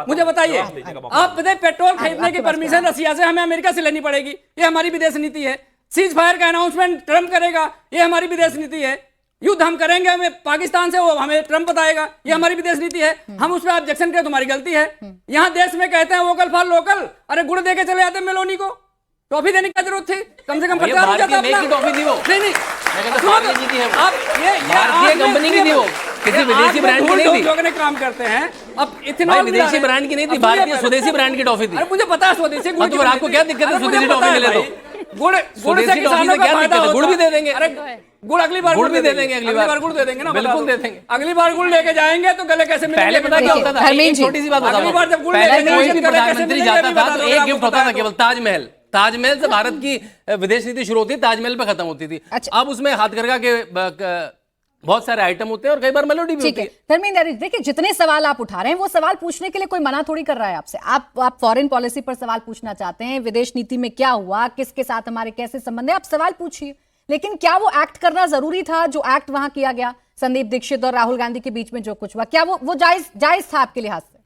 मुझे बताइए। आप पेट्रोल खरीदने की परमिशन रसिया से हमें अमेरिका से लेनी पड़ेगी, ये हमारी विदेश नीति है। सीज फायर का अनाउंसमेंट ट्रंप करेगा, ये हमारी विदेश नीति है। युद्ध हम करेंगे हमें पाकिस्तान से, वो हमें ट्रंप बताएगा, ये हमारी विदेश नीति है। हम उस पर ऑब्जेक्शन करें, तुम्हारी गलती है। यहाँ देश में कहते हैं वोकल फॉर लोकल, अरे गुड़ दे के चले जाते मेलोनी को, टॉफी देने की जरूरत थी, कम से कम प्रचार हो जाता। टॉफी दी वो नहीं आप भारतीय कंपनी की थी, वो किसी विदेशी ब्रांड की नहीं थी। लोग ने काम करते हैं अब इथेनॉल विदेशी ब्रांड की नहीं थी, भारतीय स्वदेशी ब्रांड की टॉफी थी। अरे मुझे पता है स्वदेशी गुड़ तो आपको क्या दिक्कत है स्वदेशी टॉफी मिले तो? गुड़ से किसानों का फायदा होता है। गुड़ भी दे देंगे। अरे गुड़ अगली बार गुड़ भी दे देंगे, अगली बार गुड़ दे देंगे ना, बिल्कुल दे देंगे। अगली बार गुड़ लेके जाएंगे तो गले कैसे मिलेंगे? पहले पता क्या होता था, एक छोटी सी बात बताओ, अगली बार जब गुड़ पहले लेके कोई भी जाएंगे प्रधानमंत्री जाता था तो एक गिफ्ट होता था केवल, ताजमहल। ताजमहल से भारत की विदेश नीति शुरू होती, ताजमहल पे खत्म होती थी। अब उसमें हाथकरघा के बहुत सारे आइटम होते हैं और कई बार मेलोडी भी होती है। धर्मेंद्र, देखिए जितने सवाल आप उठा रहे हैं वो सवाल पूछने के लिए कोई मना थोड़ी कर रहा है आपसे। आप फॉरेन पॉलिसी पर सवाल पूछना चाहते हैं, विदेश नीति में क्या हुआ, किसके साथ हमारे कैसे संबंध है, आप सवाल पूछिए। लेकिन क्या वो एक्ट करना जरूरी था जो एक्ट वहां किया गया संदीप दीक्षित और राहुल गांधी के बीच में जो कुछ हुआ, क्या वो जायज था आपके लिहाज से?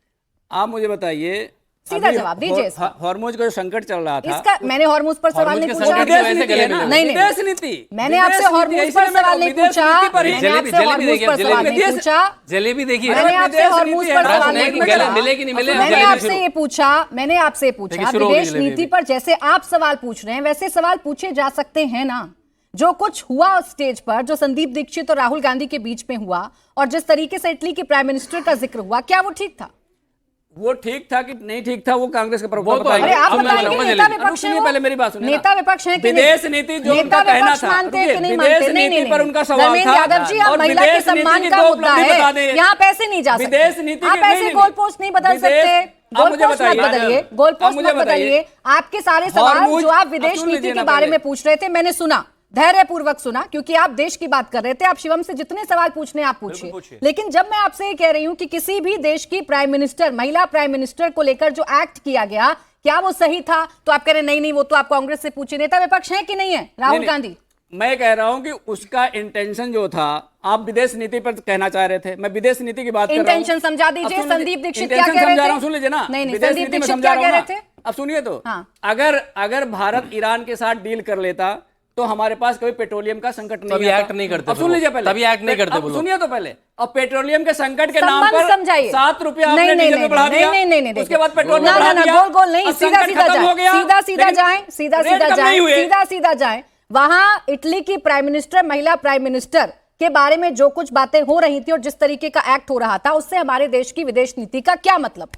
आप मुझे बताइए, सीधा जवाब दीजिए। हार्मोज का जो संकट चल रहा था, इसका मैंने हार्मोज पर सवाल नहीं पूछा। नहीं, विदेश नीति, मैंने आपसे हार्मोज पर सवाल नहीं पूछा। मैंने आपसे हार्मोज पर सवाल नहीं पूछा। जलेबी देखिए, मैंने आपसे हार्मोज पर सवाल नहीं पूछा। मिले कि नहीं मिले, मैंने आपसे ये पूछा विदेश नीति पर जैसे आप सवाल पूछ रहे हैं वैसे सवाल पूछे जा सकते हैं ना। जो कुछ हुआ स्टेज पर, जो संदीप दीक्षित और राहुल गांधी के बीच में हुआ और जिस तरीके से इटली के प्राइम मिनिस्टर का जिक्र हुआ, क्या वो ठीक था? वो ठीक था कि नहीं ठीक था वो कांग्रेस के प्रवक्ता बताएंगे। अरे आप बताएंगे नेता विपक्ष है, पहले मेरी बात सुनिए। नेता विपक्ष है कि विदेश नीति जो उनका कहना था, मानते हैं कि नहीं मानते? नहीं, पर उनका सवाल था। यादव जी, आप महिला के सम्मान का मुद्दा है, यहाँ पैसे नहीं जा सकते। विदेश नीति आप ऐसे गोल पोस्ट नहीं बदल सकते। गोल पोस्ट मत बदलिए, गोल पोस्ट मत बदलिए। आपके सारे सवाल जो आप विदेश नीति के बारे में पूछ रहे थे मैंने सुना, धैर्यपूर्वक सुना, क्योंकि आप देश की बात कर रहे थे। आप शिवम से जितने सवाल पूछने आप पूछिए, लेकिन जब मैं आपसे ये कह रही हूं कि किसी भी देश की प्राइम मिनिस्टर, महिला प्राइम मिनिस्टर को लेकर जो एक्ट किया गया, क्या वो सही था, तो आप कह रहे नहीं, वो तो आप कांग्रेस से पूछिए। नेता विपक्ष है कि नहीं है राहुल गांधी? मैं कह रहा हूं कि उसका इंटेंशन जो था, आप विदेश नीति पर कहना चाह रहे थे, मैं विदेश नीति की बात कर रहा हूं। इंटेंशन समझा दीजिए। संदीप दीक्षित क्या कह रहे थे? सुन लीजिए ना, नहीं, संदीप दीक्षित क्या कह रहे थे? अब सुनिए तो, हाँ। अगर भारत ईरान के साथ डील कर लेता तो हमारे पास कभी पेट्रोलियम का संकट नहीं आता। एक्ट नहीं करते। अब सुन लीजिए पहले, तभी एक्ट नहीं करते। सुनिए तो पहले, अब पेट्रोलियम के संकट के नाम पर 7 रुपया आपने डीजल पे बढ़ा दिया। नहीं, उसके बाद पेट्रोल में ना बढ़ा ना, दिया। गोल नहीं, सीधा सीधा जाए। वहां इटली की प्राइम मिनिस्टर, महिला प्राइम मिनिस्टर के बारे में जो कुछ बातें हो रही थी और जिस तरीके का एक्ट हो रहा था, उससे हमारे देश की विदेश नीति का क्या मतलब?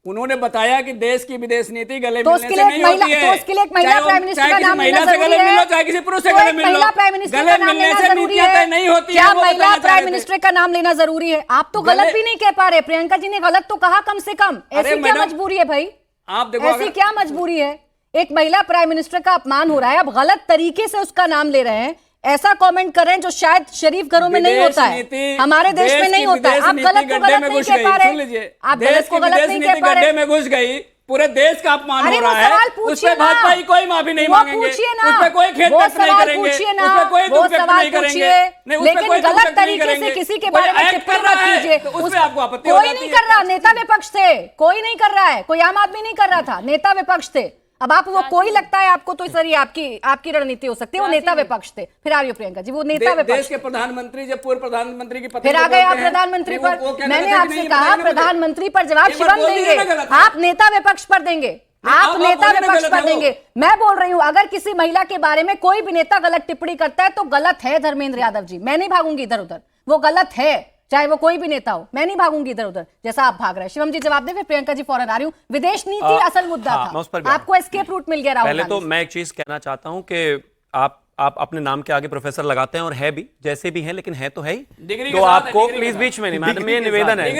उन्होंने बताया कि देश की विदेश नीति गले तो मिलने से नहीं होती है। तो उसके लिए एक महिला प्राइम मिनिस्टर का नाम लेना जरूरी है, चाहे किसी पुरुष से गले मिल लो, महिला प्राइम मिनिस्टर का नाम लेना जरूरी है। नहीं होती क्या महिला प्राइम मिनिस्टर का नाम लेना जरूरी है? आप तो गलत भी नहीं कह पा रहे। प्रियंका जी ने गलत तो कहा कम से कम। ऐसी क्या मजबूरी है भाई? आप देखो, ऐसी क्या मजबूरी है? एक महिला प्राइम मिनिस्टर का अपमान हो रहा है, अब गलत तरीके से उसका नाम ले रहे हैं, ऐसा कमेंट कर रहे हैं जो शायद शरीफ घरों में नहीं होता है, हमारे देश में नहीं होता है। आप गलत को गलत नहीं कह पा रहे। आप गलत को गलत नहीं कह पा रहे। गड्ढे में घुस गई, पूरे देश का अपमान हो रहा है। उस पे ना, भाजपा की कोई माफी नहीं मांगेंगे, उस पे कोई खेत व्यक्त नहीं करेंगे, उस पे कोई दुख व्यक्त नहीं करेंगे, लेकिन गलत तरीके से किसी के बारे में टिप्पणी मत कीजिए। उस पे आपको आपत्ति कोई नहीं कर रहा, नेता विपक्ष थे, कोई नहीं कर रहा है, कोई आम आदमी नहीं कर रहा था, नेता विपक्ष थे। अब आप वो कोई लगता है आपको, तो सर ये आपकी रणनीति हो सकती है। वो नेता विपक्ष थे। फिर आ रही हो प्रियंका जी, वो नेता विपक्ष। देश के प्रधानमंत्री, जब पूर्व प्रधानमंत्री की पत्नी, फिर आ गए आप प्रधानमंत्री पर। मैंने आपसे कहा प्रधानमंत्री पर जवाब शिवम देंगे, आप नेता विपक्ष पर देंगे, आप नेता विपक्ष पर देंगे। मैं बोल रही हूं, अगर किसी महिला के बारे में कोई भी नेता गलत टिप्पणी करता है तो गलत है धर्मेंद्र यादव जी। मैं नहीं भागूंगी इधर उधर, वो गलत है, चाहे वो कोई भी नेता हो। मैं नहीं भागूंगी इधर उधर जैसा आप भाग रहे हैं। शिवम जी जवाब दे, फिर प्रियंका जी फौरन आ रही हूं। विदेश नीति असल मुद्दा था, आपको एस्केप रूट मिल गया राहुल पहले गांधी तो मैं एक चीज कहना चाहता हूं कि आप अपने नाम के आगे प्रोफेसर लगाते हैं, और है भी, जैसे भी हैं, लेकिन है तो है ही। तो आपको प्लीज बीच में नहीं, मैडम ये निवेदन है,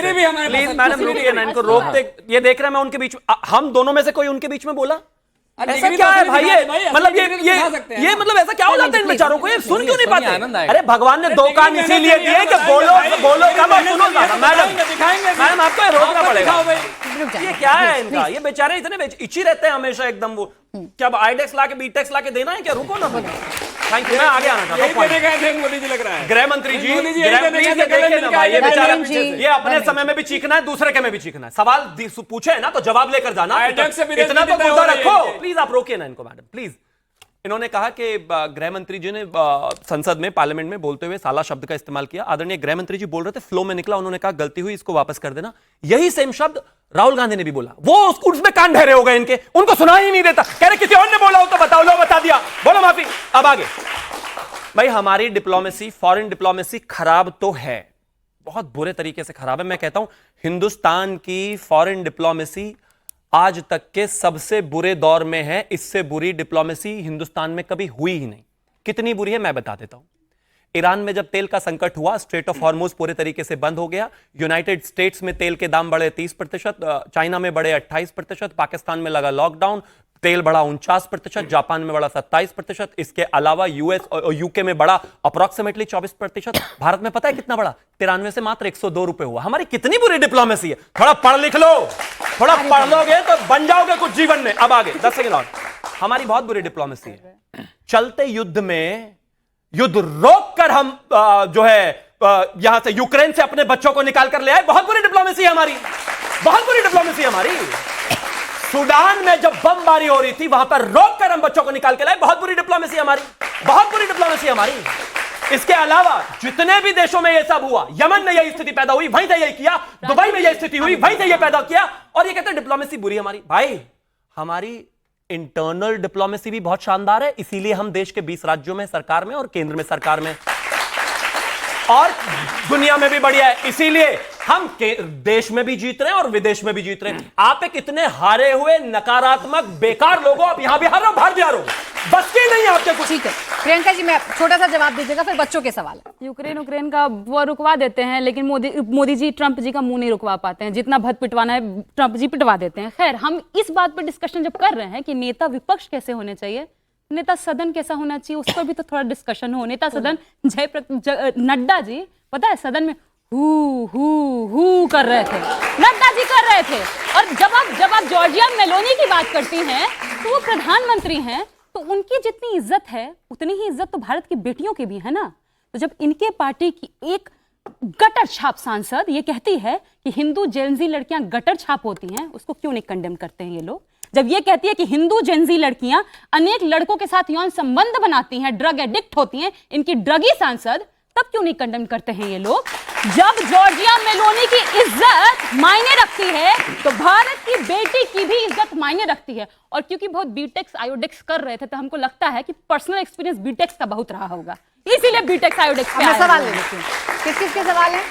प्लीज मैडम रुकिए ना, इनको रोकते। ये देख रहे हैं मैं उनके बीच, हम दोनों में से कोई उनके बीच में बोला? ऐसा क्या है भाई? ये मतलब ये मतलब ऐसा क्या हो जाता है इन बेचारों को? ये सुन क्यों नहीं पाते? अरे भगवान ने 2 कान इसीलिए दिए कि बोलो कम और सुनो ज्यादा। मैडम आपको ये रोकना पड़ेगा। ये क्या है इनका? ये बेचारे इतने इची रहते हैं हमेशा एकदम। वो क्या आईडेक्स लाके बीटेक्स लाके देना है क्या? रुको ना। Thank you. मैं आगे आना चाहता हूँ। मोदी जी लग रहा है, गृह मंत्री जी, ये बेचारा ये अपने समय में भी चीखना है, दूसरे के में भी चीखना है। सवाल पूछे है ना तो जवाब लेकर जाना, इतना तो मुद्दा रखो। प्लीज आप रोकिए ना इनको मैडम, प्लीज। इन्होंने कहा कि गृह मंत्री जी ने संसद में, पार्लियामेंट में बोलते हुए साला शब्द का इस्तेमाल किया। आदरणीय गृह मंत्री जी बोल रहे थे, फ्लो में निकला, उन्होंने कहा गलती हुई, इसको वापस कर देना। यही सेम शब्द राहुल गांधी ने भी बोला। वो उसमें कान ठहरे हो गए इनके, उनको सुना ही नहीं देता। कह रहे किसी और ने बोला हो तो बताओ, लो बता दिया, बोलो माफी। अब आगे भाई, हमारी डिप्लोमेसी, फॉरेन डिप्लोमेसी खराब तो है, बहुत बुरे तरीके से खराब है। मैं कहता हूं हिंदुस्तान की फॉरेन डिप्लोमेसी आज तक के सबसे बुरे दौर में है। इससे बुरी डिप्लोमेसी हिंदुस्तान में कभी हुई ही नहीं। कितनी बुरी है मैं बता देता हूं। ईरान में जब तेल का संकट हुआ, स्ट्रेट ऑफ हॉर्मुज पूरे तरीके से बंद हो गया। यूनाइटेड स्टेट्स में तेल के दाम बढ़े 30%, चाइना में बढ़े 28%, पाकिस्तान में लगा लॉकडाउन, तेल बढ़ा 49%, जापान में बढ़ा 27%, इसके अलावा यूएस और यूके में बढ़ा अप्रोक्सीमेटली 24%। भारत में पता है कितना बढ़ा? 93 से मात्र 102 रुपए हुआ। हमारी कितनी बुरी डिप्लोमेसी है। थोड़ा पढ़ लिख लो, थोड़ा पढ़ लोगे तो बन जाओगे कुछ जीवन में। अब आगे 10 सेकंड और। हमारी बहुत बुरी डिप्लोमेसी है। चलते युद्ध में युद्ध रोक कर हम जो है यहां से यूक्रेन से अपने बच्चों को निकाल कर ले आए। बहुत बुरी डिप्लोमेसी है हमारी, बहुत बुरी डिप्लोमेसी है हमारी। सूडान में जब बमबारी हो रही थी, वहां पर रोक कर हम बच्चों को निकाल के लाए। बहुत बुरी डिप्लोमेसी हमारी, बहुत बुरी डिप्लोमेसी हमारी। इसके अलावा जितने भी देशों में यह सब हुआ, यमन में यही स्थिति पैदा हुई, वहीं से यही किया, दुबई में यही स्थिति हुई, वहीं से यह पैदा किया, और ये कहते हैं डिप्लोमेसी बुरी हमारी। भाई हमारी इंटरनल डिप्लोमेसी भी बहुत शानदार है, इसीलिए हम देश के 20 राज्यों में सरकार में और केंद्र में सरकार में और दुनिया में भी बढ़िया है। इसीलिए हम देश में भी जीत रहे हैं और विदेश में भी जीत रहे हैं। आप एक इतने हारे हुए नकारात्मक बेकार लोगों, आप यहां भी हार रहे हो, बाहर भी हार रहे हो, बस के नहीं आपके कुछ। ठीक है प्रियंका जी, मैं छोटा सा जवाब दीजिएगा, फिर बच्चों के सवाल। यूक्रेन का वो रुकवा देते हैं, लेकिन मोदी जी ट्रंप जी का मुंह नहीं रुकवा पाते हैं। जितना भद पिटवाना है ट्रंप जी पिटवा देते हैं। खैर, हम इस बात पर डिस्कशन जब कर रहे हैं कि नेता विपक्ष कैसे होने चाहिए, नेता सदन कैसा होना चाहिए उस पर भी तो थोड़ा डिस्कशन हो। नेता सदन नड्डा जी पता है सदन में हु कर रहे थे, नड्डा जी कर रहे थे। और जब आप जॉर्जिया मेलोनी की बात करती हैं तो वो प्रधानमंत्री हैं, तो उनकी जितनी इज्जत है उतनी ही इज्जत तो भारत की बेटियों की भी है ना। तो जब इनके पार्टी की एक गटर छाप सांसद ये कहती है कि हिंदू जेनजी लड़कियां गटर छाप होती हैं, उसको क्यों नहीं कंडेम करते हैं ये लोग? जब ये कहती है कि हिंदू जेनजी लड़कियां अनेक लड़कों के साथ यौन संबंध बनाती हैं, ड्रग एडिक्ट होती हैं, इनकी ड्रगी सांसद, तब क्यों नहीं कंडेम करते हैं ये लोग? जब जॉर्जिया मेलोनी की इज्जत मायने रखती है तो भारत की बेटी की भी इज्जत मायने रखती है। और क्योंकि बहुत बीटेक्स आयोडेक्स कर रहे थे तो हमको लगता है कि पर्सनल एक्सपीरियंस बीटेक्स का बहुत रहा होगा, इसीलिए बीटेक्स आयोडेक्स पे सवाल ले लेती हूँ। किस किस के सवाल है?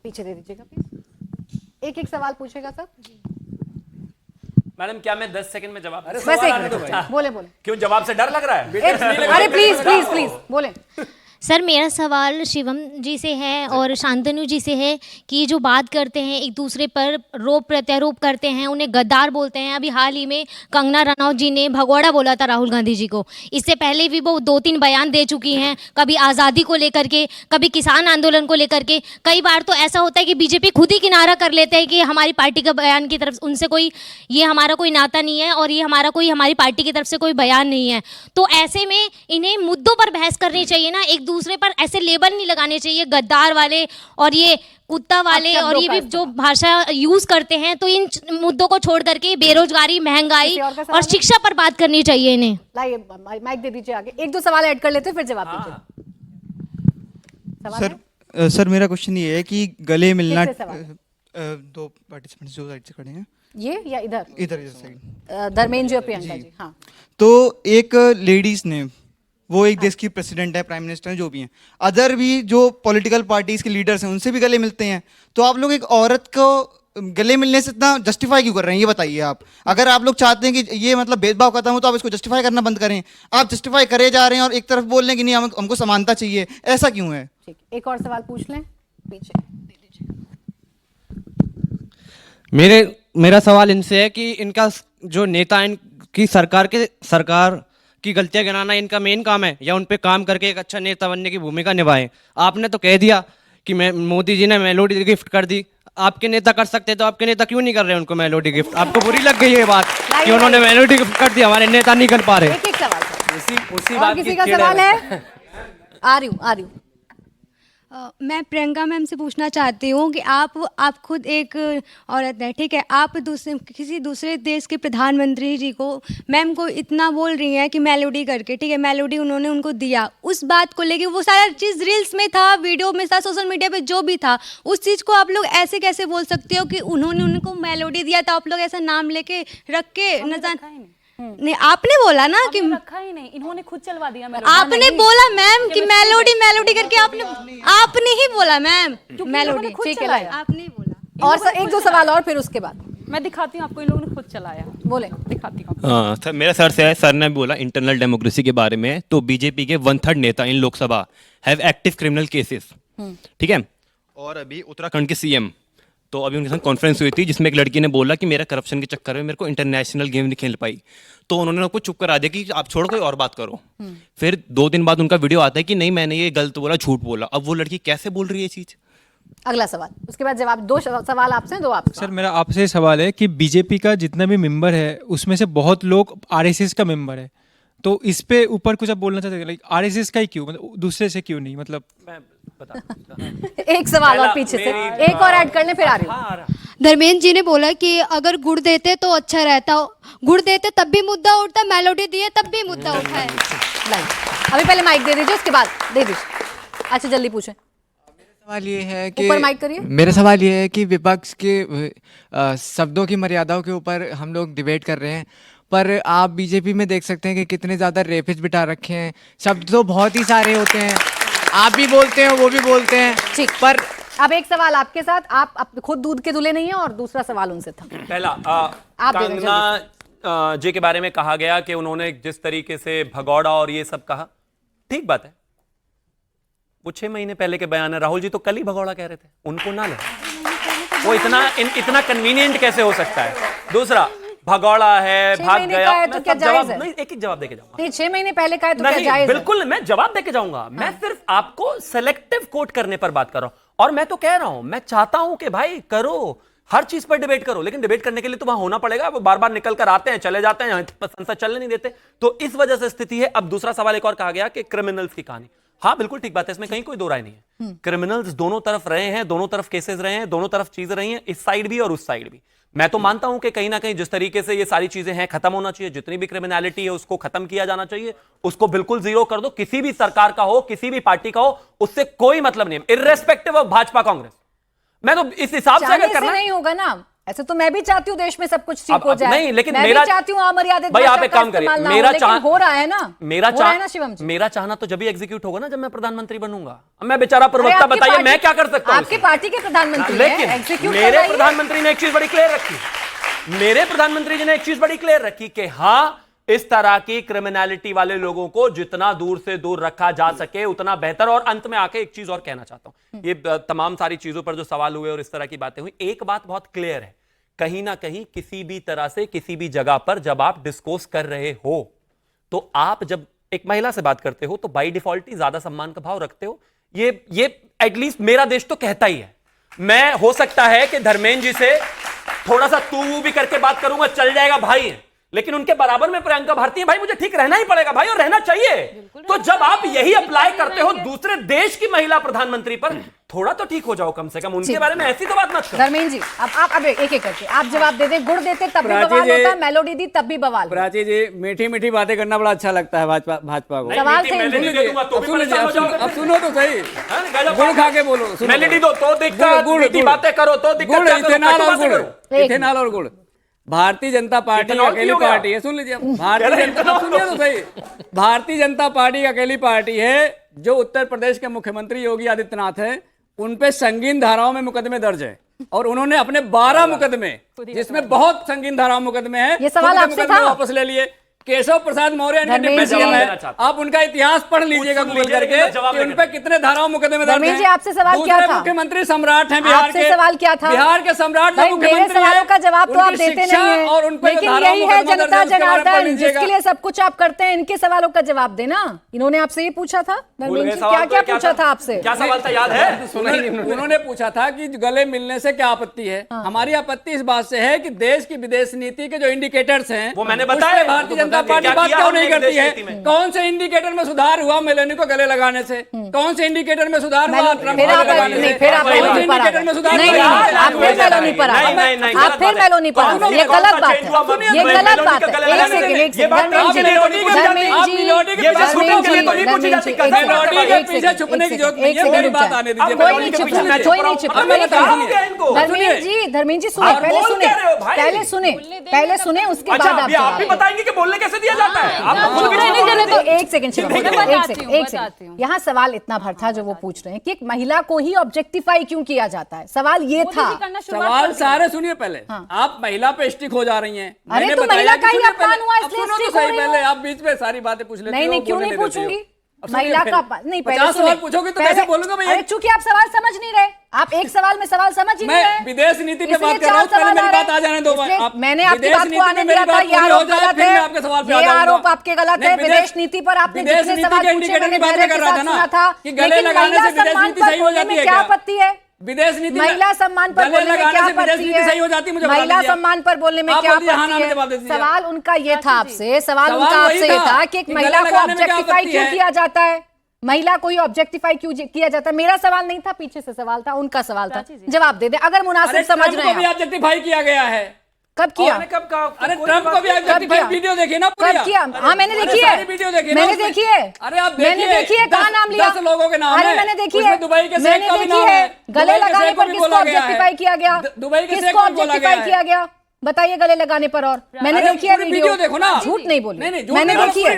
पीछे दे दीजिएगा प्लीज। एक सवाल पूछेगा सर। मैडम क्या मैं 10 सेकंड में जवाब? बस एक मिनट, बोले। क्यों जवाब से डर लग रहा है? अरे प्लीज बोले। सर मेरा सवाल शिवम जी से है और शांतनु जी से है कि जो बात करते हैं एक दूसरे पर रोप प्रत्यारोप करते हैं, उन्हें गद्दार बोलते हैं। अभी हाल ही में कंगना रनौत जी ने भगोड़ा बोला था राहुल गांधी जी को। इससे पहले भी वो 2-3 बयान दे चुकी हैं, कभी आज़ादी को लेकर के, कभी किसान आंदोलन को लेकर के। कई बार तो ऐसा होता है कि बीजेपी खुद ही किनारा कर लेते हैं कि हमारी पार्टी का बयान की तरफ उनसे कोई, ये हमारा कोई नाता नहीं है और ये हमारी पार्टी की तरफ से कोई बयान नहीं है। तो ऐसे में इन्हें मुद्दों पर बहस करनी चाहिए ना, एक दूसरे पर ऐसे लेबल नहीं लगाने चाहिए गद्दार वाले और ये कुत्ता वाले और ये भी जो भाषा यूज करते हैं। तो इन मुद्दों को छोड़ करके बेरोजगारी, महंगाई और शिक्षा पर बात करनी चाहिए इन्हें। लाइए माइक दे दीजिए आगे। 1-2 सवाल ऐड कर लेते हैं फिर जवाब दीजिए। सर मेरा क्वेश्चन ये है कि गले मिलना, 2 पार्टिसिपेंट्स जो साइड से खड़े हैं, ये या इधर साइड, धर्मेंद्र जी और प्रियंका जी। हाँ, तो एक लेडीज ने, वो एक देश की प्रेसिडेंट है, प्राइम मिनिस्टर है, जो भी हैं, अदर भी जो पॉलिटिकल पार्टीज के लीडर्स हैं उनसे भी गले मिलते हैं। तो आप लोग एक औरत को गले मिलने से इतना जस्टिफाई क्यों कर रहे हैं, ये बताइए आप। अगर आप लोग चाहते हैं कि ये मतलब भेदभाव खत्म हो तो आप इसको जस्टिफाई करना बंद करें। आप जस्टिफाई करे जा रहे हैं और एक तरफ बोल रहे हैं कि नहीं हमको समानता चाहिए, ऐसा क्यों है? ठीक, एक और सवाल पूछ लें, पीछे दे दीजिए। मेरा सवाल इनसे है कि इनका जो नेता, इनकी सरकार की गलतियां गिनाना इनका मेन काम है या उन पे काम करके एक अच्छा नेता बनने की भूमिका निभाएं? आपने तो कह दिया कि मोदी जी ने मेलोडी गिफ्ट कर दी, आपके नेता कर सकते तो आपके नेता क्यों नहीं कर रहे उनको मेलोडी गिफ्ट? आपको बुरी लग गई ये बात कि उन्होंने मेलोडी गिफ्ट कर दी, हमारे नेता नहीं कर पा रहे? एक सवाल उसी और किसी का सवाल है? आ रही हूँ। मैं प्रियंका मैम से पूछना चाहती हूँ कि आप खुद एक औरत है, ठीक है, आप किसी दूसरे देश के प्रधानमंत्री जी को, मैम को इतना बोल रही हैं कि मेलोडी करके, ठीक है, मेलोडी उन्होंने उनको दिया, उस बात को लेके वो सारा चीज़ रील्स में था, वीडियो में था, सोशल मीडिया पे जो भी था, उस चीज़ को आप लोग ऐसे कैसे बोल सकते हो कि उन्होंने उनको मेलोडी दिया था? आप लोग ऐसा नाम लेके रख के न जान नहीं, आपने बोला ना कि रखा ही नहीं, इन्होंने खुद चलवा दिया। आपने बोला मैम कि मेलोडी करके, आपने ही बोला मैम मेलोडी, ठीक है, आपने बोला। और 1-2 सवाल और फिर उसके बाद मैं दिखाती हूँ आपको, इन लोगों ने खुद चलाया। बोले, दिखाती हूँ। सर मेरा सर ने बोला इंटरनल डेमोक्रेसी के बारे में, तो बीजेपी के 1/3 नेता in Lok Sabha have active criminal cases, ठीक है। और अभी उत्तराखंड के सीएम, तो अभी उनके साथ कॉन्फ्रेंस हुई थी जिसमें एक लड़की ने बोला कि मेरा करप्शन के चक्कर में मेरे को इंटरनेशनल गेम नहीं खेल पाई, तो उन्होंने उनको चुप करा दिया कि आप छोड़ो, कोई और बात करो। फिर 2 दिन बाद उनका वीडियो आता है कि नहीं मैंने ये गलत बोला, झूठ बोला। अब वो लड़की कैसे बोल रही है ये चीज? अगला सवाल, उसके बाद जवाब। 2 सवाल आपसे, 2 आपसे। सर मेरा आपसे सवाल है कि बीजेपी का जितना भी मेंबर है उसमें से बहुत लोग आरएसएस का मेंबर है, तो इस पे ऊपर कुछ आप बोलना चाहते हैं? लाइक आरएसएस का ही क्यों, मतलब दूसरे से क्यों नहीं? मतलब एक सवाल और पीछे से, एक और ऐड करने फिर आ रही हूँ। धर्मेंद्र जी ने बोला कि अगर गुड़ देते तो अच्छा रहता, गुड़ देते तब भी मुद्दा उठता, मेलोडी दिए तब भी मुद्दा उठा है। अभी पहले माइक दे दीजिए, उसके बाद दे दीजिए। अच्छा जल्दी पूछें। सवाल ये है कि ऊपर माइक करिए। मेरा सवाल ये है कि विपक्ष के शब्दों की मर्यादाओं के ऊपर हम लोग डिबेट कर रहे हैं, पर आप बीजेपी में देख सकते हैं कि कितने ज़्यादा रेपिस्ट बिठा रखे हैं। शब्द तो बहुत ही सारे होते हैं, आप भी बोलते हैं वो भी बोलते हैं, ठीक। पर अब एक सवाल आपके साथ, आप खुद दूध के दूल्हे नहीं है, और दूसरा सवाल उनसे था। पहला कंगना जी के बारे में कहा गया कि उन्होंने जिस तरीके से भगौड़ा और ये सब कहा, ठीक बात है, वो 6 महीने पहले के बयान है। राहुल जी तो कल ही भगौड़ा कह रहे थे, उनको ना ले, वो इतना कन्वीनियंट कैसे हो सकता है? दूसरा, भगौड़ा है, 6 भाग महीने गया, का है मैं तो क्या सब जवाब जायज है? नहीं, एक एक जवाब देके जाऊंगा। नहीं, 6 महीने पहले का है तो क्या नहीं, जायज है? बिल्कुल मैं जवाब देके जाऊंगा। मैं सिर्फ आपको सेलेक्टिव कोट करने पर बात कर रहा हूं। और मैं तो कह रहा हूं, मैं चाहता हूं कि भाई करो, हर चीज पर डिबेट करो, लेकिन डिबेट करने के लिए तो वहां होना पड़ेगा। वो बार बार निकल कर आते हैं, चले जाते हैं, संसद चलने नहीं देते, तो इस वजह से स्थिति है। अब दूसरा सवाल एक और कहा गया कि क्रिमिनल्स की कहानी। हाँ बिल्कुल ठीक बात है, इसमें कहीं कोई दो राय नहीं है। क्रिमिनल्स दोनों तरफ रहे हैं, दोनों तरफ केसेस रहे हैं, दोनों तरफ चीजें रही हैं, इस साइड भी और उस साइड भी। मैं तो मानता हूं कि कहीं ना कहीं जिस तरीके से ये सारी चीजें हैं, खत्म होना चाहिए। जितनी भी क्रिमिनलिटी है उसको खत्म किया जाना चाहिए, उसको बिल्कुल जीरो कर दो। किसी भी सरकार का हो, किसी भी पार्टी का हो, उससे कोई मतलब नहीं है, इर्रेस्पेक्टिव ऑफ भाजपा कांग्रेस। मैं तो इस हिसाब से अगर करना नहीं होगा ना, ऐसे तो मैं भी चाहती हूँ देश में सब कुछ ठीक हो जाए। नहीं, लेकिन मैं मेरा भी चाहती हूँ अमर्यादित भाई, भाषा आप एक का काम करिए, इस्तेमाल ना हो, मेरा लेकिन हो रहा है ना, मेरा हो रहा है ना शिवम जी। मेरा चाहना तो जब भी एग्जीक्यूट होगा ना, जब मैं प्रधानमंत्री बनूंगा। अब मैं बेचारा प्रवक्ता, बताइए मैं क्या कर सकता हूं? आपकी पार्टी के प्रधानमंत्री हैं, लेकिन execute मेरे करवाइए। प्रधानमंत्री ने एक चीज बड़ी क्लियर रखी, मेरे प्रधानमंत्री जी ने एक चीज बड़ी क्लियर रखी कि हाँ, इस तरह की क्रिमिनलिटी वाले लोगों को जितना दूर से दूर रखा जा सके उतना बेहतर। और अंत में आके एक चीज और कहना चाहता हूं, ये तमाम सारी चीजों पर जो सवाल हुए और इस तरह की बातें हुई, एक बात बहुत क्लियर है, कहीं ना कहीं किसी भी तरह से किसी भी जगह पर जब आप डिस्कोर्स कर रहे हो, तो आप जब एक महिला से बात करते हो तो बाय डिफॉल्ट ही ज्यादा सम्मान का भाव रखते हो। ये एटलीस्ट मेरा देश तो कहता ही है। मैं हो सकता है कि धर्मेंद्र जी से थोड़ा सा तू भी करके बात करूंगा, चल जाएगा भाई है, लेकिन उनके बराबर में प्रियंका भारती है, भाई मुझे ठीक रहना ही पड़ेगा भाई, और रहना चाहिए। तो जब आप यही अप्लाई करते हो दूसरे देश की महिला प्रधानमंत्री पर, थोड़ा तो ठीक हो जाओ कम से कम, उनके बारे में ऐसी तो बात मत करो। धर्मेंद्र जी, अब एक एक करके आप जवाब दे दे। गुड़ देते तब भी बवाल होता, मेलोडी दी तब भी बवाल। प्राची जी, मीठी मीठी बातें करना बड़ा अच्छा लगता है भाजपा को। सवाल थे, अब सुनो तो सही, गुड़ खा के बोलो, मेलोडी दो तो दिक्कत, मीठी बातें करो तो दिक्कत, इथेनॉल और गुड़। भारतीय जनता पार्टी अकेली पार्टी है, सुन लीजिए, भारतीय जनता, सुनिए तो सही, भारतीय जनता पार्टी अकेली पार्टी है जो उत्तर प्रदेश के मुख्यमंत्री योगी आदित्यनाथ हैं, उन पे संगीन धाराओं में मुकदमे दर्ज है, और उन्होंने अपने 12 मुकदमे, जिसमें बहुत संगीन धाराओं मुकदमे हैं, ये सवाल आपसे था, वापस ले लिए। केशव प्रसाद मौर्य इनके डिप्टी सीएम है, आप उनका इतिहास पढ़ लीजिएगा गूगल करके कि उन पे कितने धाराओं मुकदमे दर्ज हैं। आपसे सवाल क्या था? मुख्यमंत्री सम्राट हैं बिहार के, सवाल क्या था? बिहार के सम्राट मेरे सवालों का जवाब तो आप देते नहीं हैं, और उन पे लेकिन यही है जनता जनार्दन जिसके लिए सब कुछ आप करते हैं। इनके सवालों का जवाब देना। इन्होंने आपसे ये पूछा था, क्या क्या पूछा था आपसे? क्या सवाल था, याद है? उन्होंने पूछा था कि गले मिलने से क्या आपत्ति है। हमारी आपत्ति इस बात से है कि देश की विदेश नीति के जो इंडिकेटर्स हैं, वो मैंने बताया, भारतीय जनता पार्टी बात नहीं करती है। कौन से इंडिकेटर में सुधार हुआ मेलोनी को गले लगाने से? कौन से इंडिकेटर में सुधार हुआ ट्रंप को गले लगाने से? इंडिकेटर में सुधार नहीं, आप फिर मेलोनी पर आ गए, आप फिर मेलोनी पर आ गए। ये गलत बात है, ये गलत बात है। एक सेकंड, एक सेकंड, मेलोडी के पीछे छुपने की जरूरत नहीं है, मेरी बात आने दीजिए। कोई नहीं छुपा, कोई नहीं छुपा। धर्मेंद्र जी सुने, पहले सुने, पहले सुने, उसके बाद आप भी बताएंगे कि बोलने कैसे दिया जाता है। तो एक सेकंड, यहाँ सवाल इतना भर था जो वो पूछ रहे हैं कि एक महिला को ही ऑब्जेक्टिफाई क्यों किया जाता है। सवाल ये था, सवाल सारे सुनिए पहले। आप महिला पे स्टिक हो जा रही हैं। अरे तो महिला का ही अपमान हुआ, इसलिए स्टिक हो रही हूं। पहले आप बीच में सारी बातें पूछ लेते हो। नहीं, क्यों नहीं पूछूंगी? महिला का नहीं, पहले सवाल पूछोगे तो कैसे बोलूंगा मैं? अरे चूंकि आप सवाल समझ नहीं रहे, आप एक सवाल में सवाल समझ ही नहीं रहे। मैं विदेश नीति पे बात कर रहा हूं, पहले मेरी बात आ जाने दो। मैंने आपकी बात को आने दिया था, ये आरोप गलत है, ये आरोप आपके गलत है। विदेश नीति पर आपने जितने सवाल पूछे मैंने धैर्य के साथ सुना था, गले लगाने से विदेश नीति सही हो जाती है क्या आपत्ति है? विदेश नीति, महिला सम्मान पर बोलने में क्या आपत्ति है? महिला सम्मान पर बोलने में क्या आपत्ति है? सवाल उनका ये था आपसे, सवाल उनका आपसे ये था कि एक महिला को ऑब्जेक्टिफाई क्यों किया जाता है, महिला को ही ऑब्जेक्टिफाई क्यों किया जाता है? मेरा सवाल नहीं था, पीछे से सवाल था, उनका सवाल था। जवाब दे दे अगर मुनासिब समझ रहे हैं। ऑब्जेक्टिफाई किया गया है। कब किया? कब कहा? अरे ट्रंप को भी ऑब्जेक्टिफाई वीडियो देखिए ना, कब किया? हाँ मैंने देखी है, मैंने देखी है। अरे आप मैंने देखी है, कहाँ नाम लिया? 10 लोगों के नाम अरे है। मैंने देखी है, दुबई के मैंने देखी है। गले लगाने पर किसको ऑब्जेक्टिफाई किया गया? दुबई के किसको ऑब्जेक्टिफाई किया गया? बताइए गले लगाने पर। और मैंने देखी है वीडियो, देखो ना, झूठ नहीं बोली। मैंने देखी है,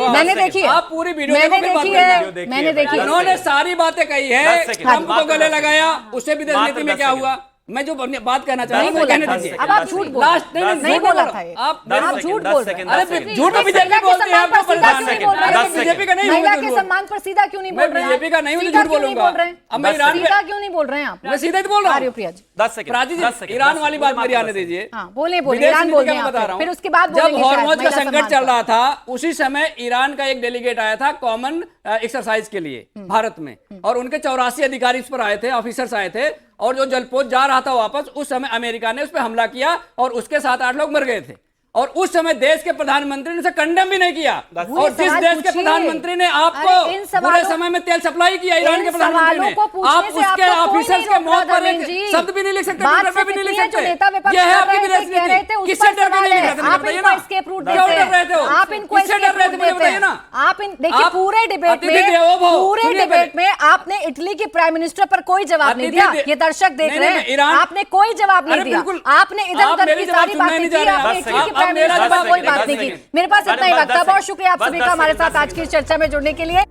मैंने देखी है, आप पूरी वीडियो मैंने देखी है, मैंने देखी है। उन्होंने सारी बातें कही है, ट्रंप को गले लगाया, उससे विदेश नीति में क्या हुआ? मैं जो बात कहना चाह रहा हूँ नहीं कहने बोला दीजिए। था। अब आप झूठ बोल रहे हैं। नहीं बोला था ये। आप झूठ बोल रहे हैं। अरे झूठ तो बीजेपी बोलते हैं, आपको परेशान है। बीजेपी का नहीं हूँ, महिला झूठ के बोल- सम्मान पर सीधा क्यों नहीं बोल रहे हैं? बीजेपी का नहीं हूँ, सीधा झूठ क्यों नहीं बोलूंगा। बोल रहे हैं? अब मैं ईरान सीधा क्यों नहीं बोल रहे हैं आप? मैं सीधा ही बोल रहा हूँ। हरिप्रिया जी 10 सेकंड प्राची जी, ईरान वाली बात मेरी आने दीजिए। हाँ, बोले विदेश ईरान नीति बोल का रहे मैं हैं बता आप रहा फिर हूँ। उसके बाद जब बोलेंगे शायद हॉर्मोज का महिला संकट सम्मान चल पर। रहा था, उसी समय ईरान का एक डेलीगेट आया था कॉमन एक्सरसाइज के लिए भारत में, और उनके 84 अधिकारी इस पर आए थे, ऑफिसर्स आए थे, और जो जलपोत जा रहा था वापस, उस समय अमेरिका ने उस पर हमला किया और उसके 7-8 लोग मर गए थे। और उस समय देश के प्रधानमंत्री ने उसे कंडेम भी नहीं किया। और जिस देश के प्रधानमंत्री ने आपको बुरे समय में तेल सप्लाई किया, ईरान के प्रधानमंत्री ने, आप उसके ऑफिसर्स के मौत पर एक शब्द भी नहीं लिख सकते, ट्विटर पे भी नहीं लिख सकते। यह है आपकी विदेश नीति। किससे डर के नहीं लिख रहे थे, बताइए ना। क्यों डर रहे थे? आप इनको किससे डर रहे थे, मुझे बताइए ना। आप देखिए पूरे डिबेट में आपने इटली के प्राइम मिनिस्टर पर कोई जवाब नहीं दिया। ये दर्शक देख रहे हैं, आपने कोई जवाब नहीं दिया। आपने इधर उधर की सारी बातें की, आपने इटली के प्राइम मिनिस्टर पर कोई बात नहीं की। मेरे पास इतना ही वक्त था। बहुत शुक्रिया आप सभी का हमारे साथ आज की इस चर्चा में जुड़ने के लिए।